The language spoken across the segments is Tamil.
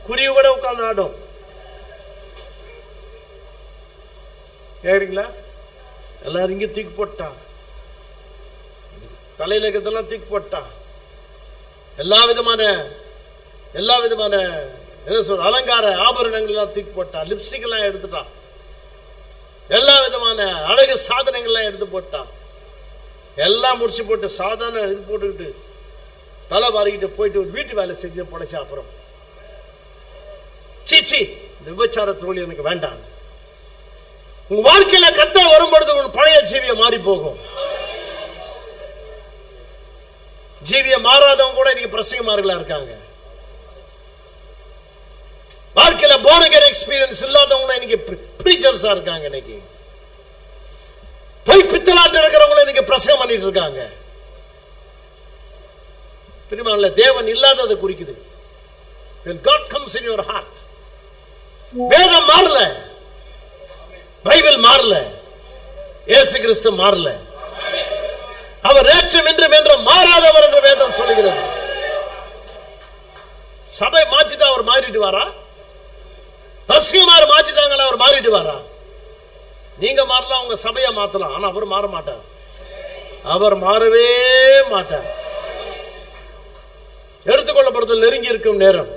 குருவி கூட உட்கார்ந்து ஆடும். கேக்குறீங்களா? எல்லாரும் இங்க தூக்கி போட்டா, தலையில இருக்கிறதெல்லாம் தூக்கி போட்டா, எல்லா விதமான என்ன சொல்ற அலங்கார ஆபரணங்கள் எல்லாம் தூக்கி போட்டா, லிப்ஸ்டிக் எல்லாம் எடுத்துட்டா, எல்லா விதமான அழகு சாதனங்கள் எல்லாம் எடுத்து போட்டா, எல்லாம் முடிச்சு போட்டு சாதாரண இது போட்டுக்கிட்டு தலை பாரிக்கிட்டு போயிட்டு ஒரு வீட்டு வேலை செஞ்சு பொழைச்சா. அப்புறம் சீச்சி விபச்சார தோழி எனக்கு வேண்டாம். உங்க வாழ்க்கையில கர்த்தர் வரும்பொழுது உன் பழைய ஜீவிய மாறி போகும். ஜீவிய மாறாதவங்க கூட இன்னைக்கு பிரசங்கமார்களா இருக்காங்க. வாழ்க்கையில born again எக்ஸ்பீரியன்ஸ் இல்லாதவங்க இன்னைக்கு பிரீச்சர்ஸா இருக்காங்க. இன்னைக்கு போய் பித்தலாட்ட இருக்கிறவங்க இன்னைக்கு பிரசங்கம் பண்ணிட்டு இருக்காங்க. பிரியமானவர்களே, தேவன் இல்லாததை குறிக்குது. When God comes in your heart, வேதம் மாறல, பைபிள் மாறல, இயேசு கிறிஸ்து மாறல. அவர் நேற்றும் இன்றும் என்றும் மாறாதவர் என்று வேதம் சொல்லுகிறது. சபை மாத்திட்டா அவர் மாறிட்டு வாரா? பிரசங்கமார் மாத்திட்டாங்களா அவர் மாறிட்டு வாரா? நீங்க மாறலாம், உங்க சபையை மாத்தலாம், ஆனா அவர் மாற மாட்டார். அவர் மாறவே மாட்டார். எடுத்துக்கொள்ளப்படுதல் நெருங்கி இருக்கும் நேரம்.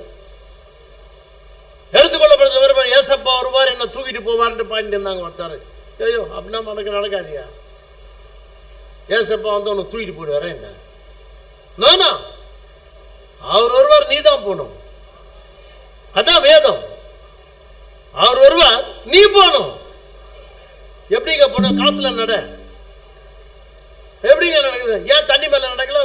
எடுத்துக்கொள்ளப்படுதல் வருவார், ஏசப்பா வருவார், என்ன தூக்கிட்டு போவார்னு பாயிட்டு இருந்தாங்க. வந்தாரு, ஐயோ அப்படின்னா நடக்காதியா, ஏசப்பா வந்து உன்னை தூக்கிட்டு போயிடுவார என்ன? நானா? அவர் வருவார், நீ தான் போகணும். அதான் வேதம். அவர் வருவார், நீ போகணும். எப்படிங்க போன? காத்துல நட. எப்படிங்க நடக்குது? ஏன் தண்ணி மேல நடக்கல?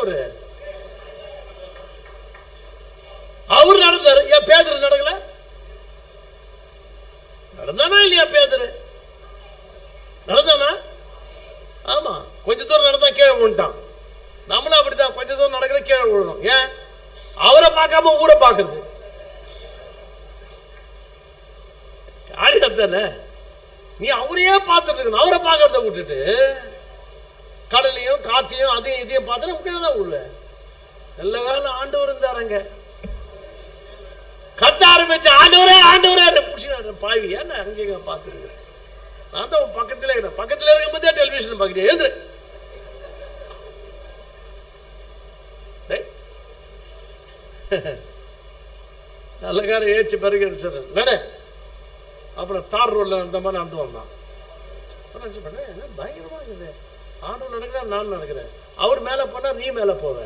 அவரு நடந்தாரு, ஏன் பேதர் நடக்கல? நடந்தானா இல்லையா? பேதர் நடந்தானா? ஆமா, கொஞ்ச தூரம் நடந்தா கீழே விழுந்துட்டான். நம்மளும் அப்படித்தான், கொஞ்ச தூரம் நடக்கிற கீழே விழணும். ஏன்? அவரை பார்க்காம ஊரை பார்க்கறது தானே. நீ அவரையே பார்த்துட்டு இருக்கணும். அவரை பார்க்கறத விட்டுட்டு கடலையும் காத்தையும் அதையும் இதையும் பார்த்து கீழே தான் உள்ள. நல்ல காலம் ஆண்டவர் இருந்தாருங்க. கத்த ஆரம்பிச்சு ஆண்டவரே ஆண்டவரே பிடிச்சி பாவி ஏன்னா அங்கே பார்த்துருக்கிறேன். நான் தான் பக்கத்துல இருக்கிறேன். பக்கத்துல இருக்கும்போதே டெலிவிஷன் பார்க்குறேன். எழுதுரு நல்ல காரம் ஏச்சு பிறகு வேணே. அப்புறம் தார் ரோட்ல அந்த மாதிரி நடந்து வந்தான். என்ன பயங்கரமா இருக்குது. ஆண்டவர் நடக்கிறேன், நான் நடக்கிறேன். அவர் மேல போனா நீ மேல போவ,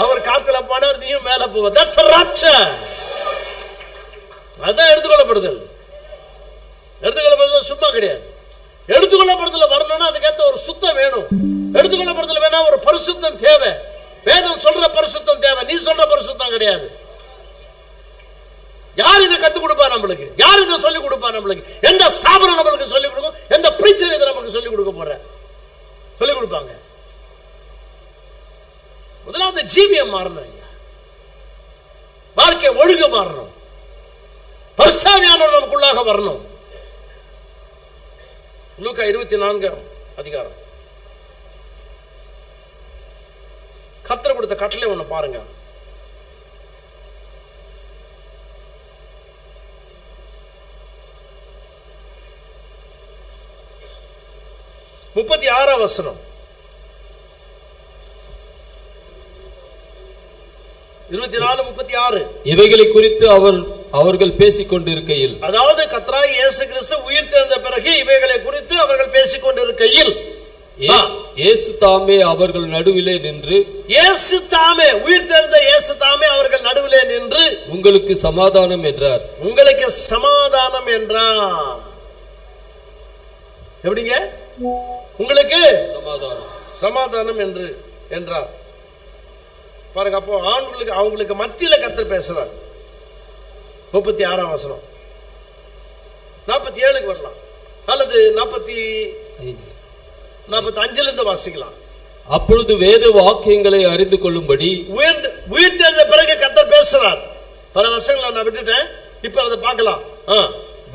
அவர் காத்துல போனார் நீயும் மேல போவ. That's a rapture. அதான் எடுத்துக்கொள்ளப்படுதல். எடுத்துக்கொள்ளப்படுதல் சும்மா கிடையாது. எடுத்துக்கொள்ளப்படுதல் வரணும்னா அதுக்கேற்ற ஒரு சுத்தம் வேணும். எடுத்துக்கொள்ளப்படுதல் வேணா ஒரு பரிசுத்தம் தேவை. வேதம் சொல்ற பரிசுத்தம் தேவை, நீ சொல்ற பரிசுத்தம் கிடையாது. யார் இதை கத்துக் கொடுப்பா நம்மளுக்கு? யார் இதை சொல்லிக் கொடுப்பா நம்மளுக்கு? எந்த ஸ்தாபனம் நம்மளுக்கு சொல்லிக் கொடுக்கும்? எந்த பிரீச்சர் இதை நமக்கு சொல்லிக் கொடுக்க போற? சொல்லிக் கொடுப்பாங்க. முதலாவது ஜீவியம் மாறணும், வாழ்க்கை ஒழுங்கு மாறணும், பரிசுத்தமானவர் நமக்குள்ளாக வரணும். லூக்கா 24 அதிகாரம் கர்த்தர் கொடுத்த கட்டளை ஒண்ணு பாருங்க. முப்பத்தி 6 வசனம். 24:36. இவைகளை குறித்து அவர்கள் பேசிக் கொண்டிருக்கையில், அதாவது கர்த்தராகிய இயேசு கிறிஸ்து உயிர்த்தெழுந்த பிறகு இவைகளை குறித்து அவர்கள் பேசிக் கொண்டிருக்கையில் இயேசு தாமே அவர்கள் நடுவிலே நின்று, இயேசு தாமே உயிர்த்தெழுந்த இயேசு தாமே அவர்கள் நடுவிலே நின்று உங்களுக்கு சமாதானம் என்றார். உங்களுக்கு சமாதானம் என்றார். எப்படிங்க? உங்களுக்கு சமாதானம் என்று என்றார். பாருங்க, அப்போ அவங்களுக்கு மத்தியில கர்த்தர் பேசுறார். 36 வசனம். 47 வரலாம் அல்லது 45 இருந்து வாசிக்கலாம். அப்பொழுது வேத வாக்கியங்களை அறிந்து கொள்ளும்படி உயிர்த்தெழுந்த பிறகு கர்த்தர் பேசுறார். பல வருஷங்களை நான் விட்டுட்டேன், இப்ப அதை பார்க்கலாம்.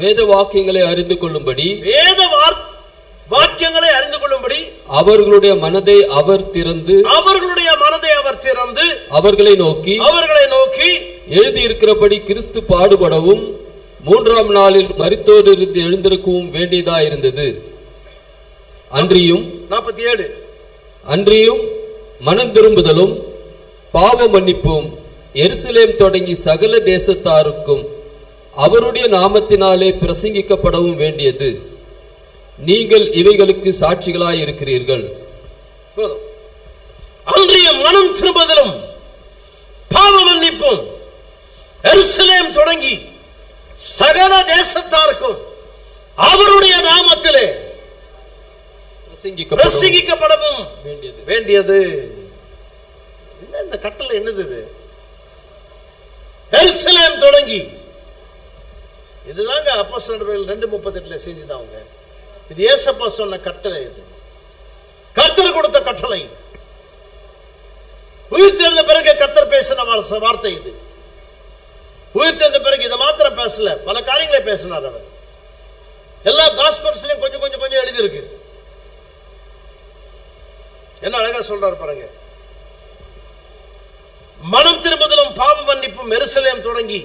வேத வாக்கியங்களை அறிந்து கொள்ளும்படி, வாக்கியங்களை அறிந்து கொள்ளும்படி அவர்களுடைய மனதை அவர் திறந்து அவர்களை நோக்கி எழுதியிருக்கிறபடி கிறிஸ்து பாடுபடவும் 3ஆம் நாளில் மரித்தோரிலிருந்து எழுந்திருக்கவும் வேண்டியதாயிருந்தது. அன்றியும் 47 அன்றியும் மனம் திரும்புதலும் பாவ மன்னிப்பும் எருசலேம் தொடங்கி சகல தேசத்தாருக்கும் அவருடைய நாமத்தினாலே பிரசங்கிக்கப்படவும் வேண்டியது. நீங்கள் இவைகளுக்கு சாட்சிகளாய் இருக்கிறீர்கள். அன்றியும் மனம் திரும்புதலும் பாவ மன்னிப்பும் எருசலேம் தொடங்கி சகல தேசத்தாருக்கும் அவருடைய நாமத்திலே பிரசங்கிக்கப்படவும் வேண்டியது. என்ன இந்த கட்டளை? என்னது இது? எருசலேம் தொடங்கி, இதுதாங்க அப்போஸ்தலர்கள் 2:38 செஞ்சுதாங்க. இது ஏசப்பா சொன்ன கட்டளை. இது கர்த்தர் கொடுத்த கட்டளை. உயிர் தெரிந்த பிறகு கர்த்தர் பேசின வார்த்தை இது. உயிர் தெரிந்த பிறகு இதை மாத்திரம் பேசல, பல காரியங்களை பேசினார் அவர். எல்லா காஸ்பல்ஸ்லயும் கொஞ்சம் கொஞ்சம் கொஞ்சம் எழுதி இருக்கு. என்ன அழகா சொல்றாரு பாருங்க. மனம் திரும்புதலும் பாவ மன்னிப்பும் எருசலேம் தொடங்கி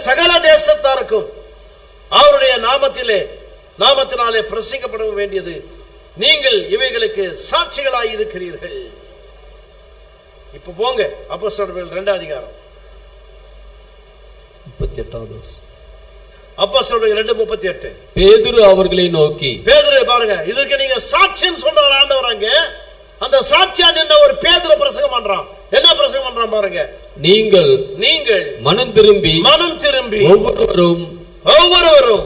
சகல தேசத்தாருக்கும் அவருடைய நாமத்தினாலே பிரசங்கிக்கப்பட வேண்டியது. நீங்கள் இவைகளுக்கு சாட்சிகளாய் இருக்கிறீர்கள். இப்ப போங்க அப்போஸ்தலர்கள் 2 அதிகாரம் 38. அப்போஸ்தலர்கள் 2:38. பேதுரு அவர்களை நோக்கி, பேதுரு பாருங்க, இதற்கு நீங்க சாட்சின்னு சொல்றார் ஆண்டவர். அங்க அந்த சாட்சியா நின்ற ஒரு பேதுரு பிரசங்கம் பண்றான். என்ன பிரசங்கம் பண்றான் பாருங்க. நீங்கள் மனம் திரும்பி ஒவ்வொருவரும்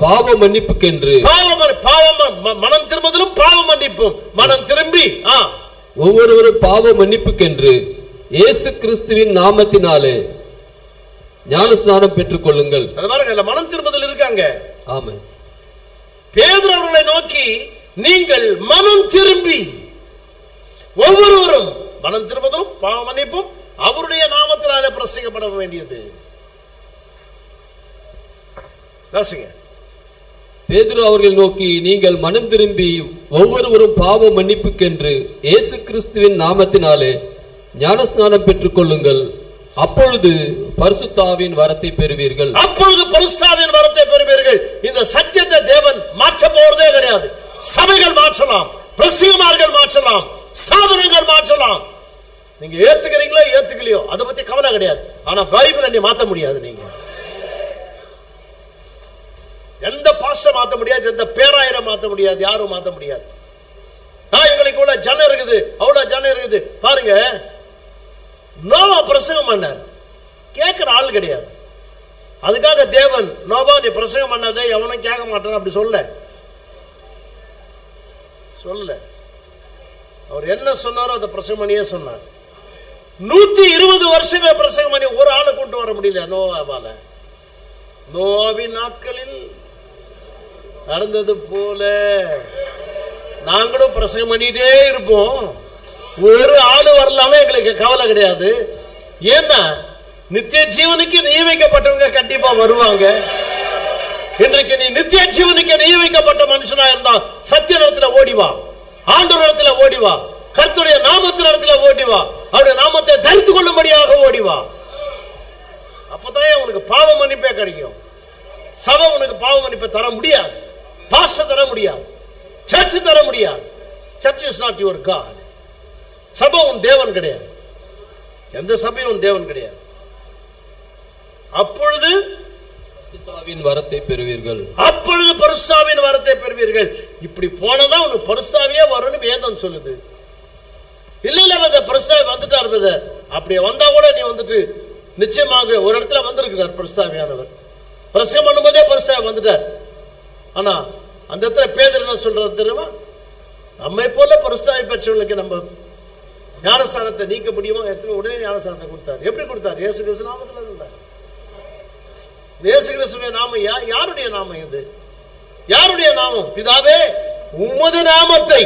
பாவ மன்னிப்புக்கென்று மனம் திரும்புதலும் பாவ மன்னிப்பும் மனம் திரும்பி ஒவ்வொருவரும் பாவ மன்னிப்புக்கென்று இயேசு கிறிஸ்துவின் நாமத்தினாலே ஞானஸ்நானம் பெற்றுக் கொள்ளுங்கள். மனம் திரும்புதல் இருக்காங்க. ஆமென். பேதுரு அவர்களை நோக்கி, நீங்கள் மனம் திரும்பி ஒவ்வொருவரும் மனம் திரும்புதலும் பாவ மன்னிப்பும் அவருடைய நாமத்தினாலே பிரசங்கிக்கப்பட வேண்டியது. பேதுரு அவர்கள் நோக்கி, நீங்கள் மனம் திரும்பி ஒவ்வொருவரும் பாவ மன்னிப்புக்கென்று இயேசு கிறிஸ்துவின் நாமத்தினாலே ஞானஸ்நானம் பெற்றுக் கொள்ளுங்கள். அப்பொழுது பரிசுத்தாவின் வரத்தை பெறுவீர்கள். இந்த சத்தியத்தை தேவன் மாற்ற போறதே கிடையாது. சபைகள் மாற்றலாம், பிரசங்கமார்கள் மாற்றலாம், ஸ்தாபனங்கள் மாற்றலாம். நீங்க ஏத்துக்கிறீங்களோ ஏத்துக்கலையோ அதை பத்தி கவலை கிடையாது. ஆனா பைபிளை நீ மாத்த முடியாது. நீங்க எந்த பாஸ்டர் மாத்த முடியாது, எந்த பேராயரை மாத்த முடியாது, யாரும் மாத்த முடியாது. எங்களுக்கு இவ்வளவு ஜனம் இருக்குது, அவ்வளவு ஜனம் இருக்குது. பாருங்க, நோவா பிரசங்கம் பண்ணார், கேட்கிற ஆள் கிடையாது. அதுக்காக தேவன் நோவா நீ பிரசங்கம் பண்ணாதே எவனும் கேட்க மாட்டான் அப்படி சொல்ல. அவர் என்ன சொன்னாரோ அதை பிரசங்கம் பண்ணியே சொன்னார். 120 வருஷங்கள் பிரசங்கம் பண்ணி ஒரு ஆளை கொண்டு வர முடியல நோவாவால. நோவாவின் நாட்களில் நடந்தது போல நாங்களும் பிரசங்கம் பண்ணிட்டே இருப்போம். ஒரு ஆளு வரலாமே எங்களுக்கு கவலை கிடையாது. ஏன்னா நித்திய ஜீவனுக்கு நியமிக்கப்பட்டவங்க கண்டிப்பா வருவாங்க. இன்றைக்கு நீ நித்திய ஜீவனுக்கு நியமிக்கப்பட்ட மனுஷனா இருந்தா சத்திய இடத்துல ஓடிவா, ஆண்டவர் இடத்துல ஓடிவா, கர்த்தருடைய நாமத்தின் இடத்துல ஓடிவா, அவருடைய நாமத்தை தரித்து கொள்ளும்படியாக ஓடிவா. அப்பதான் உனக்கு பாவ மன்னிப்பே கிடைக்கும். சபை உனக்கு பாவ மன்னிப்பை தர முடியாது, பாஸ்டர் தர முடியாது, சர்ச் தர முடியாது. Church is not your god. சபை உன் தேவன் கிடையாது. எந்த சபையும் உன் தேவன் கிடையாது. அப்பொழுது பரிசுத்தாவின் வரத்தை பெறுவீர்கள். அப்பொழுது பரிசுத்தாவின் வரத்தை பெறுவீர்கள். இப்படி போனதான் உனக்கு பரிசுத்தாவியே வரும்னு வேதம் சொல்லுது. இல்ல பரிசுத்தாவி வந்துட்டார் பிரதர், அப்படியே வந்தா கூட நீ வந்துட்டு நிச்சயமாக ஒரு இடத்துல வந்திருக்கிறார் பரிசுத்தாவியானவர். பிரசங்கம் பண்ணும்போதே பரிசுத்தாவி வந்துட்டார். ஆனா அந்த இடத்துல பேதுரு என்ன சொல்றது தெரியுமா? நம்மை போல பரிசுத்தாவி பெற்றவர்களுக்கு நம்ம ஞானஸ்தானத்தை நீக்க முடியுமா? உடனே ஞானஸ்தானத்தை கொடுத்தார். எப்படி கொடுத்தார்? இயேசு கிறிஸ்து நாமத்தில் இருந்தார். இயேசு கிறிஸ்துவின் நாமம் யாருடைய நாமம் இது? யாருடைய நாமம்? பிதாவே, உமது நாமத்தை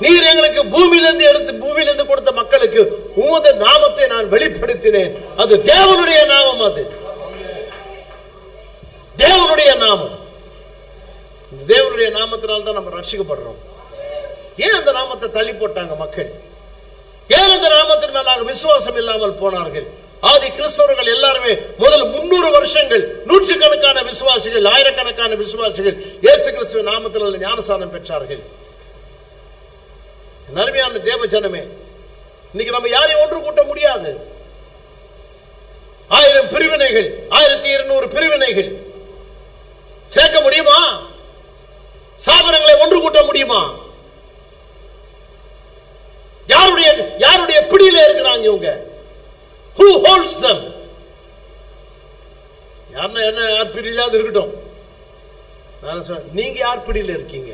நீர் எங்களுக்கு பூமியிலிருந்து கொடுத்த மக்களுக்கு உமது நாமத்தை நான் வெளிப்படுத்தினேன். அது தேவனுடைய நாமம். அது தேவனுடைய நாமம். தேவனுடைய நாமத்தினால் தான் நம்ம ரட்சிக்கப்படுறோம். ஏன் அந்த நாமத்தை தள்ளி போட்டாங்க மக்கள்? ஏன் அந்த நாமத்தின் மேலாக விசுவாசம் இல்லாமல் போனார்கள்? ஆதி கிறிஸ்தவர்கள் எல்லாருமே முதல் 300 வருஷங்கள் நூற்றுக்கணக்கான விசுவாசிகள், ஆயிரக்கணக்கான விசுவாசிகள் இயேசு கிறிஸ்துவின் நாமத்தில் ஞானஸ்நானம் பெற்றார்கள். அருமையான தேவ ஜனமே, இன்னைக்கு நம்ம யாரையும் ஒன்று கூட்ட முடியாது. 1000 பிரிவினைகள், 1200 பிரிவினைகள் சேர்க்க முடியுமா? சாபனங்களை ஒன்று கூட்ட முடியுமா? யாருடைய பிடியில இருக்கிறாங்க இவங்க? Who holds them? யார் பிடியிலாவது இருக்கட்டும். நான் சொல்றேன், நீங்க யார் பிடியில இருக்கீங்க?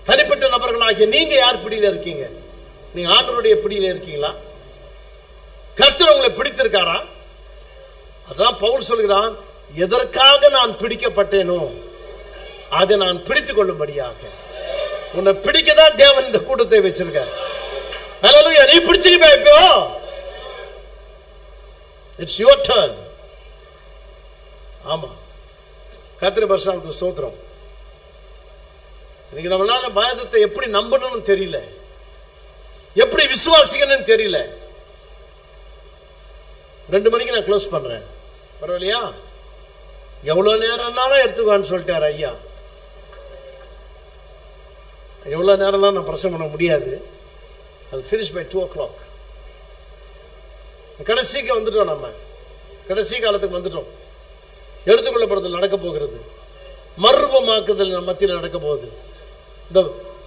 தனிப்பட்ட நபர்களாகிய நீங்க யார் பிடியில இருக்கீங்க? நீங்க ஆண்டவருடைய பிடியில இருக்கீங்களா? கர்த்தர் உங்களை பிடித்திருக்காரா? அதான் பவுல் சொல்கிறான், எதற்காக நான் பிடிக்கப்பட்டேனோ அதை நான் பிடித்துக் கொள்ளும்படியாக. உன்னை பிடிக்கதான் தேவன் இந்த கூட்டத்தை வச்சிருக்கார். ஹல்லேலூயா. நீ பிடிச்சுக்க இப்போ. It's your turn. ஆமா, கர்த்தர் பரிசுத்த ஸ்தோத்திரம். இன்னைக்கு நம்மளால வேதத்தை எப்படி நம்பணும்னு தெரியல, எப்படி விசுவாசிக்கணும்னு தெரியல. 2 மணிக்கு நான் க்ளோஸ் பண்றேன், பரவாயில்லையா? எவ்வளவு நேரம்னாலும் எடுத்துக்கான்னு சொல்லிட்டார் ஐயா. எவ்வளவு நேரம்லாம் நான் பிரசங்கம் பண்ண முடியாது. அது ஃபினிஷ் பை 2 o'clock. கடைசிக்கு வந்துட்டோம், நம்ம கடைசி காலத்துக்கு வந்துட்டோம். எடுத்துக்கொள்ளப்படுதல் நடக்க போகிறது, மறுரூபமாக்குதல் நம்ம மத்தியில் நடக்க போகுது. இந்த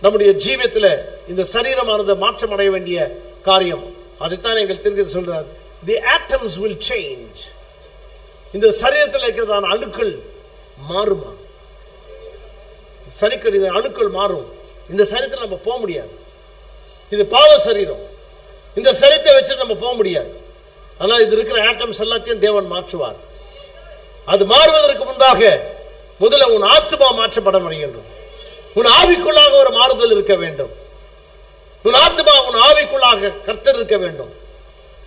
நம்முடைய ஜீவியத்தில் இந்த சரீரமானது மாற்றம் அடைய வேண்டிய காரியம். அதைத்தான் எங்கள் திருக்க சொல்றார். The atoms will change. இந்த சரீரத்தில் இருக்கிறதான அணுக்கள் மாறுமா? சனிக்கடி அணுக்கள் மாறும். இந்த சரீரத்தில் நம்ம போக முடியாது. இது பாவ சரீரம். இந்த சரீரத்தை வச்சு நம்ம போக முடியாது. ஆனால் இது இருக்கிற ஆட்டம்ஸ் எல்லாத்தையும் தேவன் மாற்றுவார். அது மாறுவதற்கு முன்பாக முதல்ல உன் ஆத்மா மாற்றப்பட வேண்டும். உன் ஆவிக்குள்ளாக ஒரு மாறுதல் இருக்க வேண்டும். உன் ஆத்மா, உன் ஆவிக்குள்ளாக கர்த்தர் இருக்க வேண்டும்.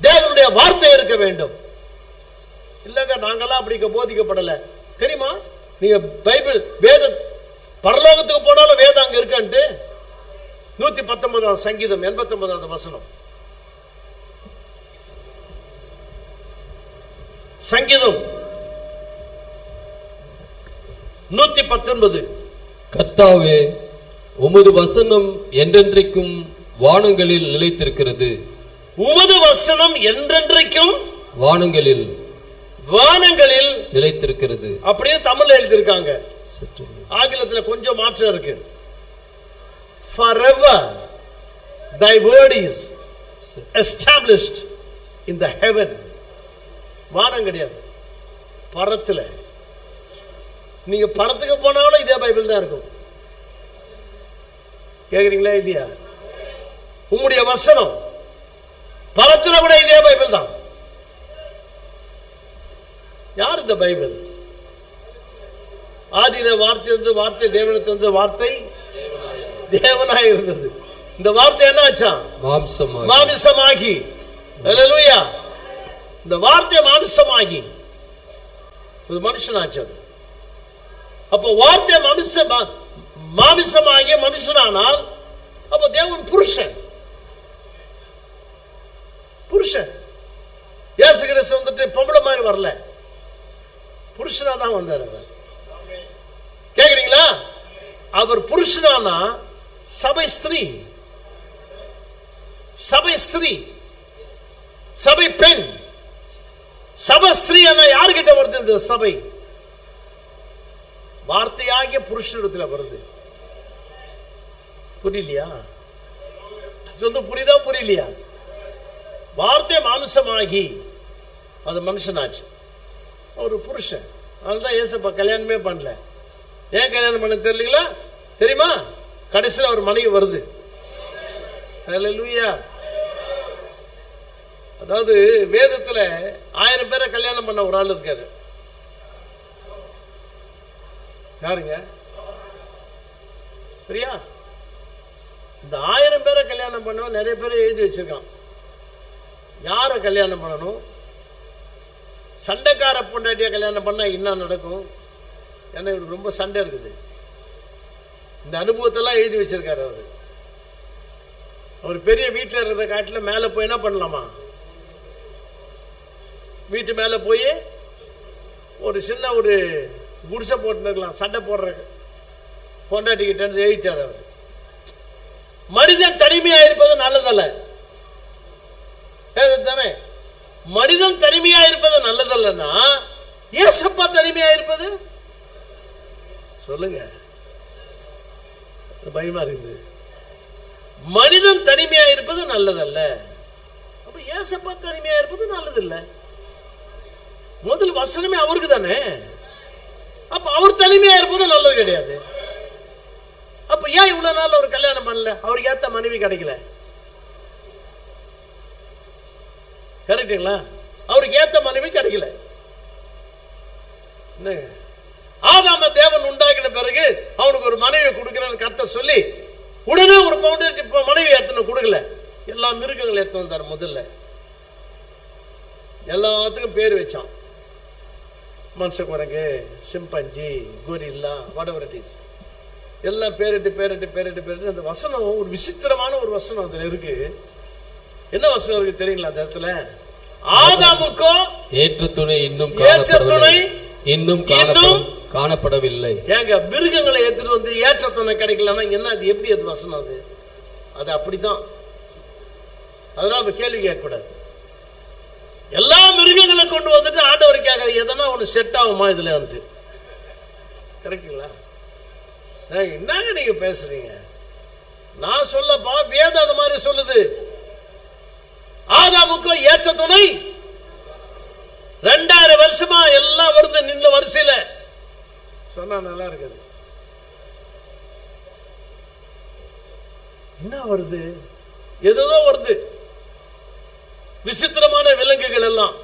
தேவனுடைய வார்த்தை இருக்க வேண்டும். இல்லங்க நாங்கெல்லாம் அப்படி போதிக்கப்படலை தெரியுமா? நீங்க பைபிள் வேத பரலோகத்துக்கு போனாலும் வேதம் அங்க இருக்கான்ட்டு 119 சங்கீதம் 89வது வசனம். சங்கீதம் 119. கர்த்தாவே, உமது வசனம் என்றென்றைக்கும் வானங்களில் நிலைத்திருக்கிறது. உமது வசனம் என்றென்றைக்கும் வானங்களில் நிலைத்திருக்கிறது. அப்படியே தமிழ்ல எழுதியிருக்காங்க. ஆங்கிலத்தில் கொஞ்சம் மாற்றம் இருக்கு. Forever thy word is established in the heaven. வானம் கிடையாது, பரத்துல. நீங்க பரத்துக்கு போனாலும் இதே பைபிள் தான் இருக்கும். கேக்குறீங்களா இல்லையா? உம்முடைய வசனம் பரத்துல கூட இதே பைபிள் தான். யார் இந்த பைபிள்? ஆதியில வார்த்தை இருந்தது, வார்த்தை தேவனிடத்தில் இருந்தது, வார்த்தை தேவனாய் இருந்தது. இந்த வார்த்தை என்ன ஆச்சா? மாமிசமாகி. ஹல்லேலூயா. இந்த வார்த்தை மாமிசமாகி ஒரு மனுஷனாச்சு. அப்போ வார்த்தை மாமிசமாகிய மனுஷனானால் அப்போ தேவன் புருஷன். இயேசு கிறிஸ்து வந்துட்டு பொம்பளை மாதிரி வரல, புருஷனா தான் வந்தார். கேக்குறீங்களா? அவர் புருஷனானா சபை ஸ்திரீ, சபை பெண். சபை ஸ்திரீ யாருகிட்ட வருது? இந்த சபை வார்த்தையாகிய புருஷனிடத்துல வருது. புரியலையா? சொல்ல புரியுதா புரியலையா? வார்த்தை மாம்சமாகி அது மனுஷனாச்சு, ஒரு புருஷன். அதனால்தான் ஏசப்பா கல்யாணமே பண்ணல. ஏன் கல்யாணம் பண்ண தெரியலீங்களா? தெரியுமா? கடைசியில் ஒரு மனைவி வருது. ஹல்லேலூயா. அதாவது வேதத்துல 1000 பேரை கல்யாணம் பண்ண ஒரு ஆள் இருக்காரு. யாருங்க? சரியா? இந்த 1000 பேரை கல்யாணம் பண்ண நிறைய பேரை எழுதி வச்சிருக்கான். யாரை கல்யாணம் பண்ணணும்? சண்டைக்கார பொண்டாட்டியா கல்யாணம் பண்ணா என்ன நடக்கும்? ஏன்னா இவருக்கு ரொம்ப சண்டை இருக்குது. இந்த அனுபவத்தெல்லாம் எழுதி வச்சிருக்காரு அவரு. அவர் பெரிய வீட்டில் இருக்கிறத காட்டில் மேலே போய் என்ன பண்ணலாமா? வீட்டு மேலே போய் ஒரு சின்ன ஒரு குடிசை போட்டுருக்கலாம், சண்டை போடுற பொண்டாட்டிக்கிட்டேன்னு எழுதிட்டார் அவர். மனிதன் தனிமையா இருப்பது நல்லதல்ல தானே? மனிதன் தனிமையா இருப்பது நல்லதல்லன்னா ஏசப்பா தனிமையா இருப்பது சொல்லுங்க, பயமா இருக்குது. மனிதன் தனிமையா இருப்பது நல்லதல்ல, அப்ப ஏசப்பா தனிமையா இருப்பது நல்லதில்ல. முதல் வசனமே அவருக்கு தானே, அப்ப அவர் தனிமையா இருப்பது நல்லது கிடையாது. அப்ப ஏன் இவ்வளவு நாள் அவர் கல்யாணம் பண்ணல? அவருக்கு ஏத்த மனைவி கிடைக்கல, கரெக்டுங்களா? அவருக்கு ஏத்த மனைவி கிடைக்கல. ஆதாம தேவன் உண்டாக்கின பிறகு அவனுக்கு ஒரு மனைவி கொடுக்கிறேன்னு கர்த்தர் சொல்லி உடனே ஒரு பவுண்டரி மனைவி எடுத்துன்னு கொடுக்கல, எல்லா மிருகங்கள் எடுத்து வந்தார். முதல்ல எல்லாத்துக்கும் பேர் வச்சான், மனுஷ குரங்கு, சிம்பஞ்சி, கொரில்லா, whatever it is, எல்லாம் பேரிட்டு பேரிட்டு பேரிட்டு பேரிட்டு. அந்த வசனம் ஒரு விசித்திரமான ஒரு வசனம் அதுல இருக்கு. என்ன வசனம் இருக்கு தெரியுங்களா? அந்த இடத்துல ஆதாமுக்கோ ஏற்ற துணை இன்னும் காணப்படவில்லை. ஏங்க மிருகங்களை எடுத்துட்டு வந்து ஏற்ற துணை கிடைக்கலன்னா என்ன? அது எப்படி அது வசனம்? அது அப்படித்தான். அதனால கேள்வி கேட்கக்கூடாது. எல்லா மிருகங்களை கொண்டு வந்துட்டு ஆண்டவர் கேட்கற எதனா ஒண்ணு செட் ஆகுமா இதுல வந்து? கரெக்டுங்களா? என்னங்க நீங்க பேசுறீங்க? நான் சொல்லப்பா, வேதம் அது மாதிரி சொல்லுது. ஆதாமுக்கு ஏற்ற துணை 2000 வருஷமா எல்லாம் வருது நின்ற வரிசையில. சொன்னா நல்லா இருக்குது. என்ன வருது? ஏதோ வருது, விசித்திரமான விலங்குகள் எல்லாம்.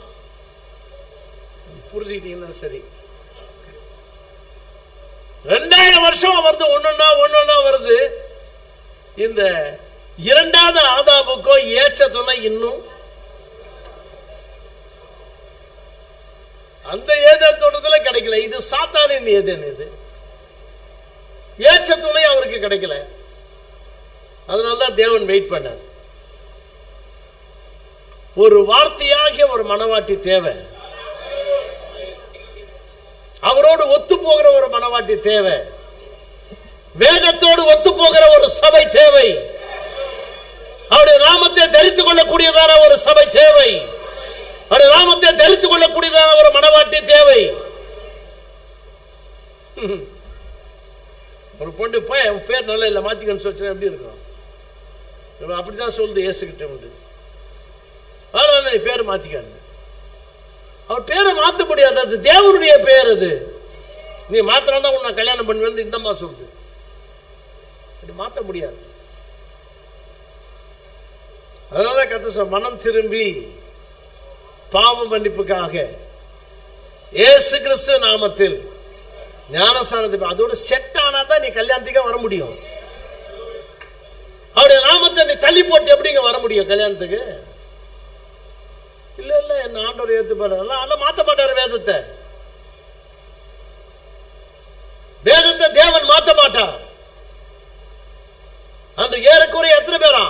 புரிஞ்சுக்கிட்டீங்கன்னா சரி. 2000 வருஷமா வருது, ஒன்னொன்னா வருது. இந்த இரண்டாவது ஆதாமுக்கோ ஏற்ற துணை இன்னும் அந்த ஏதேன் தோட்டத்துல கிடைக்கல. இது சாத்தானின் ஏதேன். இது ஏற்ற துணை அவருக்கு கிடைக்கல. அதனாலதான் தேவன் வெயிட் பண்ணார். ஒரு வார்த்தையாகிய ஒரு மனவாட்டி தேவை, அவரோடு ஒத்து போகிற ஒரு மனவாட்டி தேவை, வேதத்தோடு ஒத்து போகிற ஒரு சபை தேவை, அவருடைய நாமத்தை தரித்துக் கொள்ளக்கூடியதான ஒரு சபை தேவை, அவருடைய நாமத்தை தரித்துக் கொள்ளக்கூடியதான ஒரு மனவாட்டி தேவை. ஒரு பொண்ணு பேர் நல்ல இல்லை மாத்திக்கன்னு சொல்லிச்சுன்னா எப்படி இருக்கும்? அப்படிதான் சொல்லுது இயேசுகிட்ட உண்டு. அதனால நீ பேரை மாத்திக்காங்க. அவர் பேரை மாற்ற முடியாது, அது தேவனுடைய பேர். அது நீ மாத்திரம் உன்னை கல்யாணம் பண்ணுவேன் இந்த மாதிரி சொல்லுது. மாற்ற முடியாது. அதனால கர்த்தர் மனம் திரும்பி பாவ மன்னிப்புக்காக இயேசு கிறிஸ்து நாமத்தில் ஞானஸ்நானத்தை அதோட செட் ஆனாதான் நீ கல்யாணத்துக்கு வர முடியும். அவருடைய நாமத்தை நீ தள்ளி போட்டு எப்படிங்க வர முடியும் கல்யாணத்துக்கு? இல்ல இல்ல என்ன ஆண்டவர் ஏத்துப்பாரு, அதெல்லாம் மாத்த மாட்டாரு. வேதத்தை தேவன் மாத்த மாட்டார். அந்த ஏறக்குறைய எத்தனை பேரா?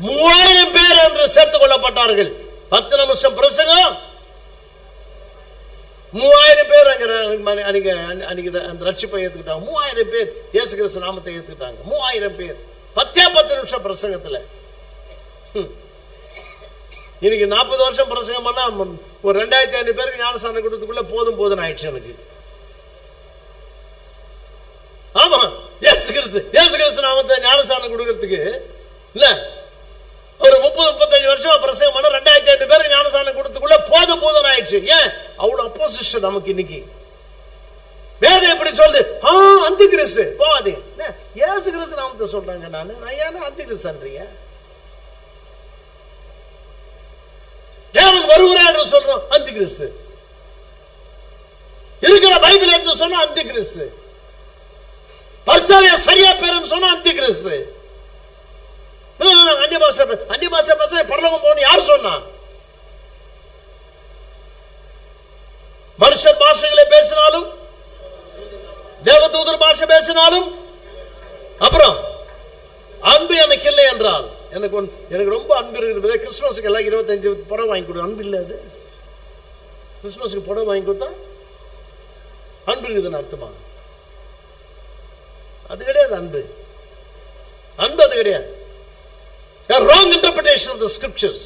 3000 பேர் என்று சேர்த்துக் கொள்ளப்பட்டார்கள். 10 நிமிஷம் பிரசங்கம், 3000 பேர் அந்த ரட்சிப்பை ஏத்துக்கிட்டாங்க. 3000 பேர் இயேசு கிறிஸ்து நாமத்தை ஏத்துக்கிட்டாங்க. 3000 பேர் 10 நிமிஷம் பிரசங்கத்துல. இன்னைக்கு 40 வருஷம் பிரசங்கம் பண்ணா ஒரு 2500 பேருக்கு ஞானஸ்நானம் கொடுத்ததுக்குள்ள போதும் ஆயிடுச்சு எனக்கு. ஆமா, இயேசு கிறிஸ்து நாமத்தை ஞானஸ்நானம் கொடுக்கறதுக்கு இல்ல ஒரு 30-35 வருஷமா பிரசங்கம் பண்ண 2500 பேருக்கு ஞானஸ்நானம் கொடுத்ததுக்குள்ள போதும் ஆயிடுச்சு. ஏன் அவ்வளவு அப்போசிஷன் நமக்கு இன்னைக்கு? வேதம் எப்படி சொல்லுது? அந்தி கிறிஸ்து போவாது. இயேசு கிறிஸ்து நாமத்தை சொல்றாங்க. நான் ஏன் அந்தி கிறிஸ்துன்றீங்க? தேவன் வருகிறார் என்று சொல்றோம், அந்தி கிறிஸ்து. இருக்கிற பைபிள் எடுத்து சொன்னா அந்தி கிறிஸ்து. பரிசாவிய சரியா பேருன்னு சொன்னா அந்தி கிறிஸ்து. அந்நிய பாஷை பேச பரலோகம் போகணும் யார் சொன்னா? மனுஷர் பாஷைகளை பேசினாலும், தேவதூதர் பாஷை பேசினாலும், அப்புறம் அன்பு எனக்கு இல்லை என்றால் எனக்கு ரொம்ப அன்பு இருக்குது. கிறிஸ்துமஸுக்கு எல்லாம் 25 படம் வாங்கி கொடு. அன்பு இல்லை. அது கிறிஸ்துமஸுக்கு புடவை வாங்கி கொடுத்தா அன்பு இருக்குதுன்னு அர்த்தமா? அது கிடையாது அன்பு. அன்பு அது கிடையாது. Wrong interpretation of the scriptures.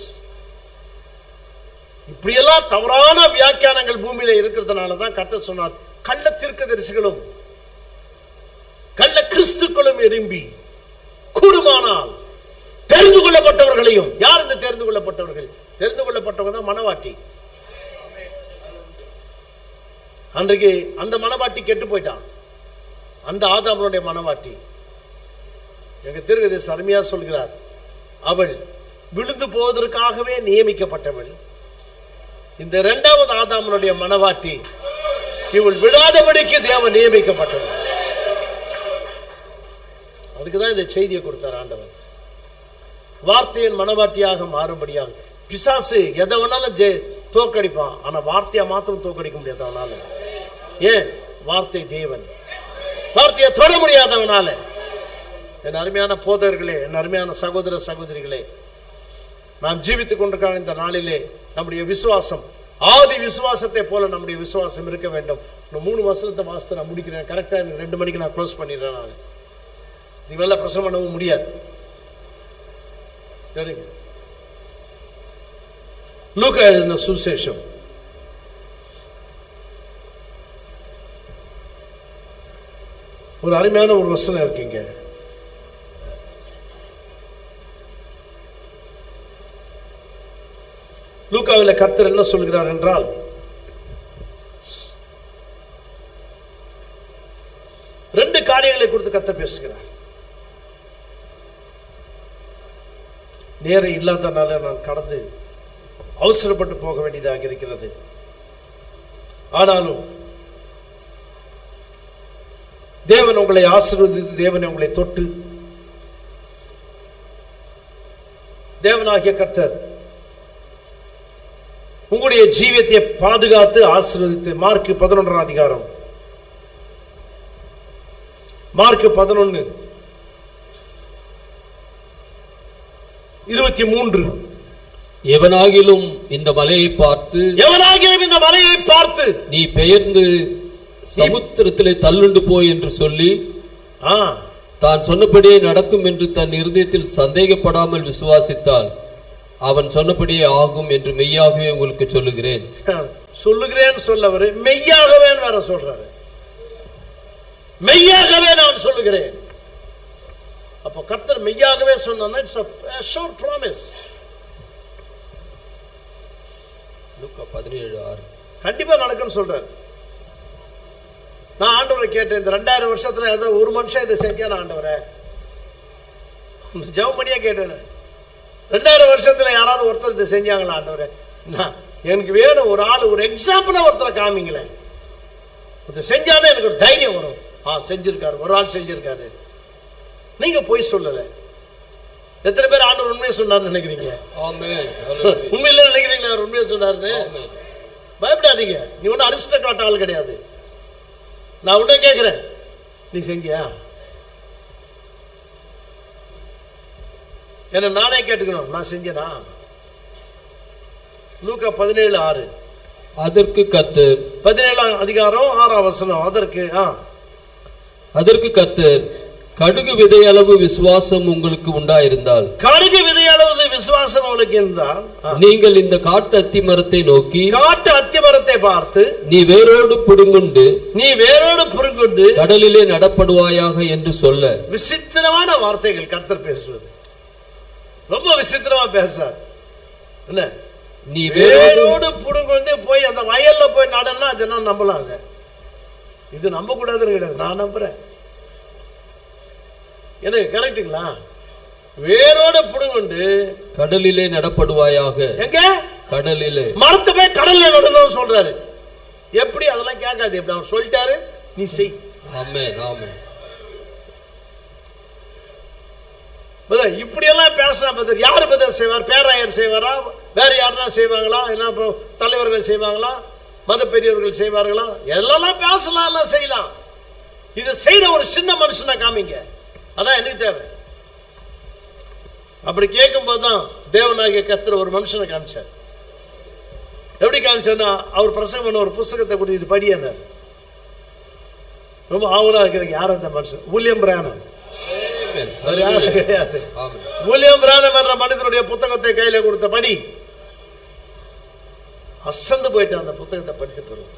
இப்படியெல்லாம் தவறான வியாக்கியானங்கள் பூமியில இருக்கிறதுனால தான் கர்த்தர் சொன்னார், கள்ள தீர்க்கதரிசிகளும் கள்ள கிறிஸ்துக்களும் எழும்பி கூடுமானால் தெரிந்து கொள்ளப்பட்டவர்களையும். யார் இந்த தெரிந்து கொள்ளப்பட்டவர்கள்? தெரிந்து கொள்ளப்பட்டவங்க தான் மனவாட்டி. அன்றைக்கு அந்த மனவாட்டி கெட்டு போயிட்டான், அந்த ஆதாமனுடைய மனவாட்டி. எங்க தீர்க்கதரிசி அருமையா சொல்கிறார், அவள் விழுந்து போவதற்காகவே நியமிக்கப்பட்டவள். இந்த இரண்டாவது ஆதாமனுடைய மனவாட்டி இவள் விடாதபடிக்கு தேவன் நியமிக்கப்பட்டவள். அதுக்குதான் இந்த செய்தியை கொடுத்தார் ஆண்டவர். வார்த்தையின் மனவாட்டியாக மாறும்படியாக. பிசாசு எதை வேணாலும் தோக்கடிப்பான், ஆனா வார்த்தையை மாத்திரம் தோக்கடிக்க முடியாது அவனால. ஏன்? வார்த்தை தேவன். வார்த்தையை தொட முடியாதவனால. என் அருமையான போதகர்களே, என் அருமையான சகோதர சகோதரிகளே, நாம் ஜீவித்துக் கொண்டிருக்கிற இந்த நாளிலே நம்முடைய விசுவாசம் ஆதி விசுவாசத்தை போல நம்முடைய விசுவாசம் இருக்க வேண்டும். 3 வருஷத்தை வாசத்தை நான் முடிக்கிறேன். கரெக்டா 2 மணிக்கு நான் க்ளோஸ் பண்ணிடுறேன். நான் இதுவெல்லாம் பிரசவம் பண்ணவும் முடியாது. சரிங்க. லூக்கா எழுதின சுவிசேஷம் ஒரு அருமையான ஒரு வசனம் இருக்கீங்க. லூக்காவில் கர்த்தர் என்ன சொல்கிறார் என்றால், ரெண்டு காரியங்களை குறித்து கர்த்தர் பேசுகிறார். நேரம் இல்லாதனால நான் கடந்து அவசரப்பட்டு போக வேண்டியதாக இருக்கிறது. ஆனாலும் தேவன் உங்களை ஆசீர்வதித்து, தேவன் உங்களை தொட்டு, தேவனாகிய கர்த்தர் உங்களுடைய ஜீவியத்தை பாதுகாத்து ஆசீர்வதித்து. மார்க் 11 அதிகாரம், மார்க் 11:23. எவனாகிலும் இந்த மலையை பார்த்து, எவனாகிலும் இந்த மலையை பார்த்து நீ பெயர்ந்து சமுத்திரத்திலே தள்ளுண்டு போய் என்று சொல்லி தான் சொன்னபடியே நடக்கும் என்று தன் இருதயத்தில் சந்தேகப்படாமல் விசுவாசித்தால் அவன் சொன்னபடியே ஆகும் என்று மெய்யாகவே உங்களுக்கு சொல்லுகிறேன். சொல்லுகிறேன் சொல்லவரு மெய்யாகவே வேற சொல்றாரு. மெய்யாகவே நான் சொல்லுகிறேன். அப்போ கர்த்தர் மெய்யாகவே சொன்னா இட்ஸ் a sure promise. லூக்கா 17:6 கண்டிப்பா நடக்கும்னு சொல்றாரு. நான் ஆண்டவரை கேட்டேன், இந்த 2000 வருஷத்துல ஏதோ ஒரு மனுஷன் இதை செஞ்சான ஆண்டவரை ஜெபம் பண்ணியா கேட்டேன். 2000 வருஷத்துல யாராவது ஒருத்தர் இதை செஞ்சாங்களா ஆண்டவரை? எனக்கு வேணும் ஒரு ஆள், ஒரு எக்ஸாம்பிளா ஒருத்தரை காமிங்களேன். இதை செஞ்சாலே எனக்கு ஒரு தைரியம் வரும். செஞ்சிருக்காரு, ஒரு ஆள் செஞ்சிருக்காரு. நீங்க போய் சொல்லல. எத்தனை பேர் ஆண்டவர் உண்மையை சொன்னார்னு நினைக்கிறீங்க? உண்மையில நினைக்கிறீங்களா அவர் உண்மையை சொன்னாருன்னு? பயப்படாதீங்க. நீ ஒன்னும் அரிஸ்டோக்ராட் ஆள் கிடையாது. நான் உடனே கேட்கிறேன், நீ செஞ்சியா? என்ன நானே கேட்டுக்கணும், நான் செஞ்சேனா? லூக்கா 17:6. அதற்கு கர்த்தர், 17 அதிகாரம் 6 வசனம். அதற்கு கர்த்தர், கடுகு விதை அளவு விசுவாசம் உங்களுக்கு உண்டாயிருந்தால், கடுகு விதை அளவு விசுவாசம் உங்களுக்கு இருந்தால், நீங்கள் இந்த காட்டு அத்தி மரத்தை நோக்கி, காட்டு அத்தி மரத்தை பார்த்து, நீ வேரோடு புடுங்குண்டு கடலிலே நடப்படுவாயாக என்று சொல்ல. விசித்திரமான வார்த்தைகள் கர்த்தர் பேசுவது. ரொம்ப விசித்திரமா பேசுறார். என்ன? நீ வேரோடு புடுங்குண்டு போய் அந்த வயல்ல போய் நடனா அது என்ன நம்பலாம்? இது நம்ப கூடாதுன்னு கிடையாது, நான் நம்புறேன். எனக்கு கரெக்டுங்களா? வேரோட புடுங்குண்டு கடலிலே நடப்படுவாயாக. எங்க? கடலிலே. மரத்தை போய் கடல்ல நடணும் சொல்றாரு. எப்படி? அதெல்லாம் கேட்காது. எப்படி அவர் சொல்லிட்டாரு, நீ செய். ஆமென், ஆமென். இப்படி எல்லாம் பேசலாம். யாரு பதர் செய்வார்? பேராயர் செய்வாரா? வேற யாருன்னா செய்வாங்களா? என்ன தலைவர்கள் செய்வாங்களா? மத பெரியவர்கள் செய்வார்களா? எல்லாம் பேசலாம், எல்லாம் செய்யலாம். இதை செய்யற ஒரு சின்ன மனுஷனை காமிங்க, அதான் எனக்கு தேவை. அப்படி கேட்கும் போதுதான் தேவனாகிய கர்த்தர் ஒரு மனுஷனை காமிச்சார். எப்படி காமிச்சேன்னா, அவர் பிரசங்கம் பண்ண ஒரு புஸ்தகத்தை கொடுத்து இது படியானார். ரொம்ப ஆவலா இருக்கிறீங்க. யார் அந்த மனுஷன்? வில்லியம் பிரானம். அவர் யாரும் கிடையாது. வில்லியம் பிரானம் என்ற மனிதனுடைய புத்தகத்தை கையில கொடுத்த படி அசந்து போயிட்டு அந்த புத்தகத்தை படித்து போறோம்.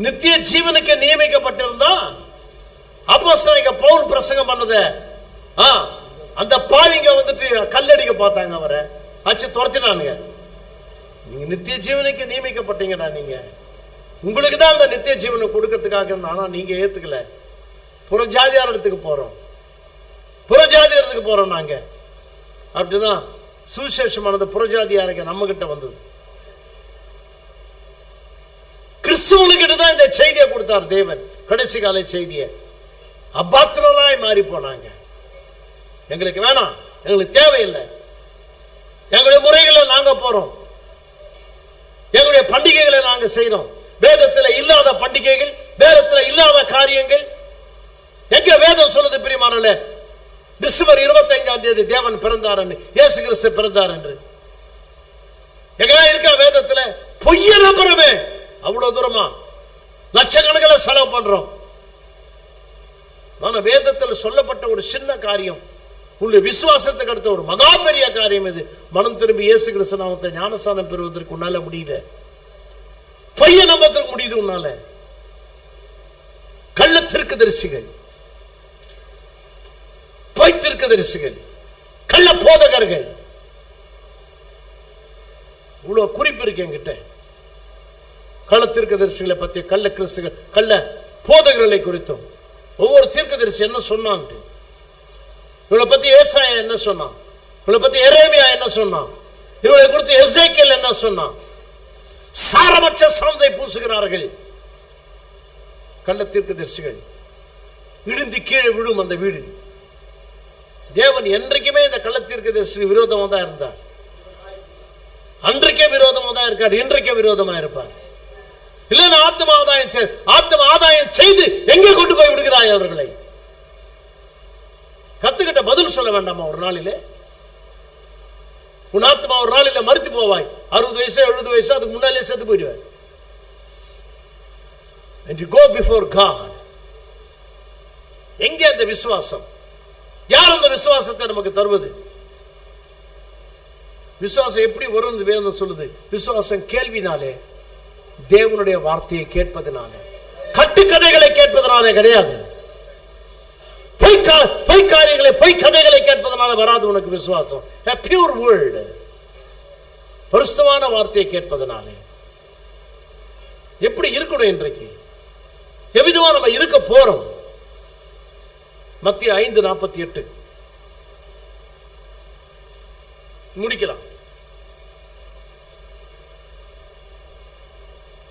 நித்திய ஜீவனுக்கு நியமிக்கப்பட்டிருந்தா அப்போஸ்தலனாகிய பவுல் பிரசங்கம் பண்ணத அந்த பாவிங்க வந்துட்டு கல்லடிக்க பார்த்தாங்க, அவரை ஆச்சு துரத்தினானுங்க. நீங்க நித்திய ஜீவனுக்கு நியமிக்கப்பட்டீங்கடா, நீங்க உங்களுக்கு தான் அந்த நித்திய ஜீவனை கொடுக்கறதுக்காக. ஆனா நீங்க ஏத்துக்கல. புறஜாதியார் இடத்துக்கு போறோம், புறஜாதியாரத்துக்கு போறோம் நாங்க. அப்படிதான் சுவிசேஷமானது புறஜாதியாருக்கு நம்ம கிட்ட வந்தது. கிறிஸ்துவனுக்கிட்ட தான் இந்த செய்தியை கொடுத்தார் தேவன். கடைசி கால செய்தியை அபாத்திரராய் மாறி போனாங்க. எங்களுக்கு வேணாம், எங்களுக்கு தேவையில்லை, எங்களுடைய முறைகளை நாங்க போறோம், எங்களுடைய பண்டிகைகளை நாங்க செய்யறோம். வேதத்தில் இல்லாத பண்டிகைகள், வேதத்தில் இல்லாத காரியங்கள். எங்க வேதம் சொல்லுது பிரியமானவர்களே, டிசம்பர் 25ஆம் தேதி தேவன் பிறந்தார் என்று, இயேசு கிறிஸ்து பிறந்தார் என்று எங்கெல்லாம் இருக்கா வேதத்துல? பொய்ய நம்புறமே. அவ்வளவு தூரமா லட்சக்கணக்கில் செலவு பண்றோம். ஆனா வேதத்தில் சொல்லப்பட்ட ஒரு சின்ன காரியம், உங்களுடைய விசுவாசத்துக்கு அடுத்த ஒரு மகா பெரிய காரியம் இது. மனம் திரும்பி இயேசு கிறிஸ்து நாமத்தை ஞானஸ்நானம் பெறுவதற்கு உன்னால முடியல. பொய்ய நம்பத்திற்கு முடியுது உன்னால. கள்ள தீர்க்கதரிசிகள், பொய் தீர்க்கதரிசிகள், கள்ள போதகர்கள், இவ்வளவு குறிப்பு இருக்கு என்கிட்ட. கள்ள தீர்க்கதரிசிகளை பத்தி, கள்ள கிறிஸ்துகள், கள்ள போதகர்களை குறித்தும் ஒவ்வொரு தீர்க்கதரிசி என்ன சொன்னான், இவளை பத்தி ஏசாயா என்ன சொன்னான், இவளை பத்தி எரேமியா என்ன சொன்னான், இவளை குறித்து எசேக்கியேல் என்ன சொன்னான். சாரமற்ற சாந்தை பூசுகிறார்கள் கள்ள தீர்க்கதரிசிகள். இடிந்து கீழே விழும் அந்த வீடு. தேவன் என்றைக்குமே இந்த கள்ள தீர்க்கதரிசி விரோதமா தான் இருந்தார். அன்றைக்கே விரோதமா தான் இருக்கார், இன்றைக்கே விரோதமா இருப்பார். இல்லைன்னா ஆத்ம ஆதாயம் செய்து எங்கே கொண்டு போய் விடுகிறாய் அவர்களை? கத்துக்கிட்ட பதில் சொல்ல வேண்டாமா? ஒரு நாளிலே உன் ஆத்மா ஒரு நாளில மறுத்து போவாய். 60 வயசு 70 வயசு அதுக்கு முன்னாலே செத்து போயிடுவாய். And you go before God. எங்கே அந்த விசுவாசம்? யார் அந்த விசுவாசத்தை நமக்கு தருவது? விசுவாசம் எப்படி வரும் வேதம் சொல்லுது? விசுவாசம் கேள்வினாலே, தேவனுடைய வார்த்தையை கேட்பதனாலே, கட்டுக்கதைகளை கேட்பதனாலே கிடையாது. பொய் காரியங்களை, பொய் கதைகளை கேட்பதனால வராது உனக்கு விசுவாசம். A pure word, பரிசுத்தமான வார்த்தையை கேட்பதனாலே. எப்படி இருக்கணும் இன்றைக்கு? எவ்விதமா நம்ம இருக்க போறோம்? மத்திய 5:48 முடிக்கலாம்.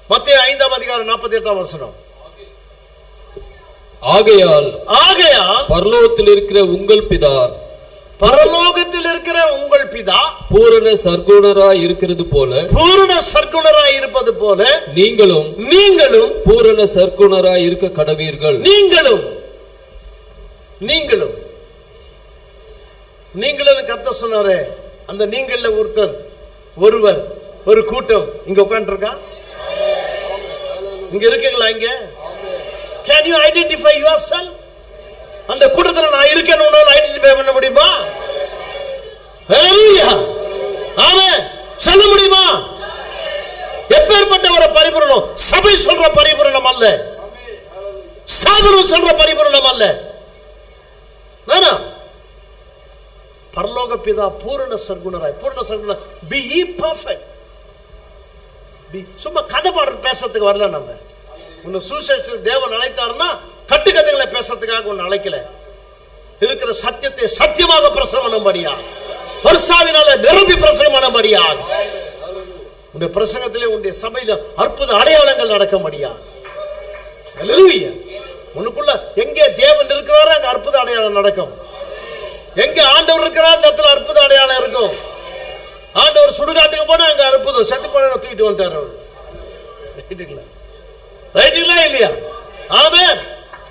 மத்திய 5ஆம் அதிகாரம் 48ஆம் வசனம். ஆகையால் பரலோகத்தில் இருக்கிற உங்கள் பிதா பூரண சர்க்குணராய் இருக்கிறது போல நீங்களும் பூரண சர்க்குணராய் இருக்க கடவீர்கள். நீங்களும் கர்த்தர் சொன்னாரே, அந்த நீங்கள ஒருவர் ஒரு கூட்டம் இங்க உட்கார்ந்து இருக்கா? இங்க இருக்கீங்களா? இங்க can you identify yourself? அந்த கூட்டத்துல நான் இருக்கேன்னு உன்னால ஐடென்டிஃபை பண்ண முடியுமா? ஹalleluya, ஆமென் சொல்ல முடியுமா? எப்பேற்பட்ட ஒரு பரிபூரணம்! சபை சொல்ற பரிபூரணம் அல்ல, ஸ்தாபனம் சொல்ற பரிபூரணம் அல்ல. நானா பரலோக பிதா பூரண சர்க்குணராய், be ye perfect. சும்மா கதை பாடுற பேசுறதுக்கு வரல. நம்ம உன்னை சுவிசேஷ தேவன் அழைத்தாருன்னா கட்டுக்கதைகளை பேசுறதுக்காக உன்னை அழைக்கல. இருக்கிற சத்தியத்தை சத்தியமாக பிரசவனம்படியா, பரிசாவினால நிரம்பி பிரசவனம்படியா, உன்னுடைய பிரசங்கத்திலே உன்னுடைய சபையில அற்புத அடையாளங்கள் நடக்கும்படியா. ஹல்லேலூயா. உனக்குள்ள எங்கே தேவன் இருக்கிறாரோ அங்க அற்புத அடையாளம் நடக்கும். எங்க ஆண்டவர் இருக்கிறார் அந்த இடத்துல அற்புத அடையாளம் இருக்கும். ஆண்டவர் சுடுகாட்டுக்கு போனா அங்க அற்புதம். செத்து போன தூக்கிட்டு வந்துட்டார் அவர். ரைட்டுங்களா இல்லையா? ஆமென்.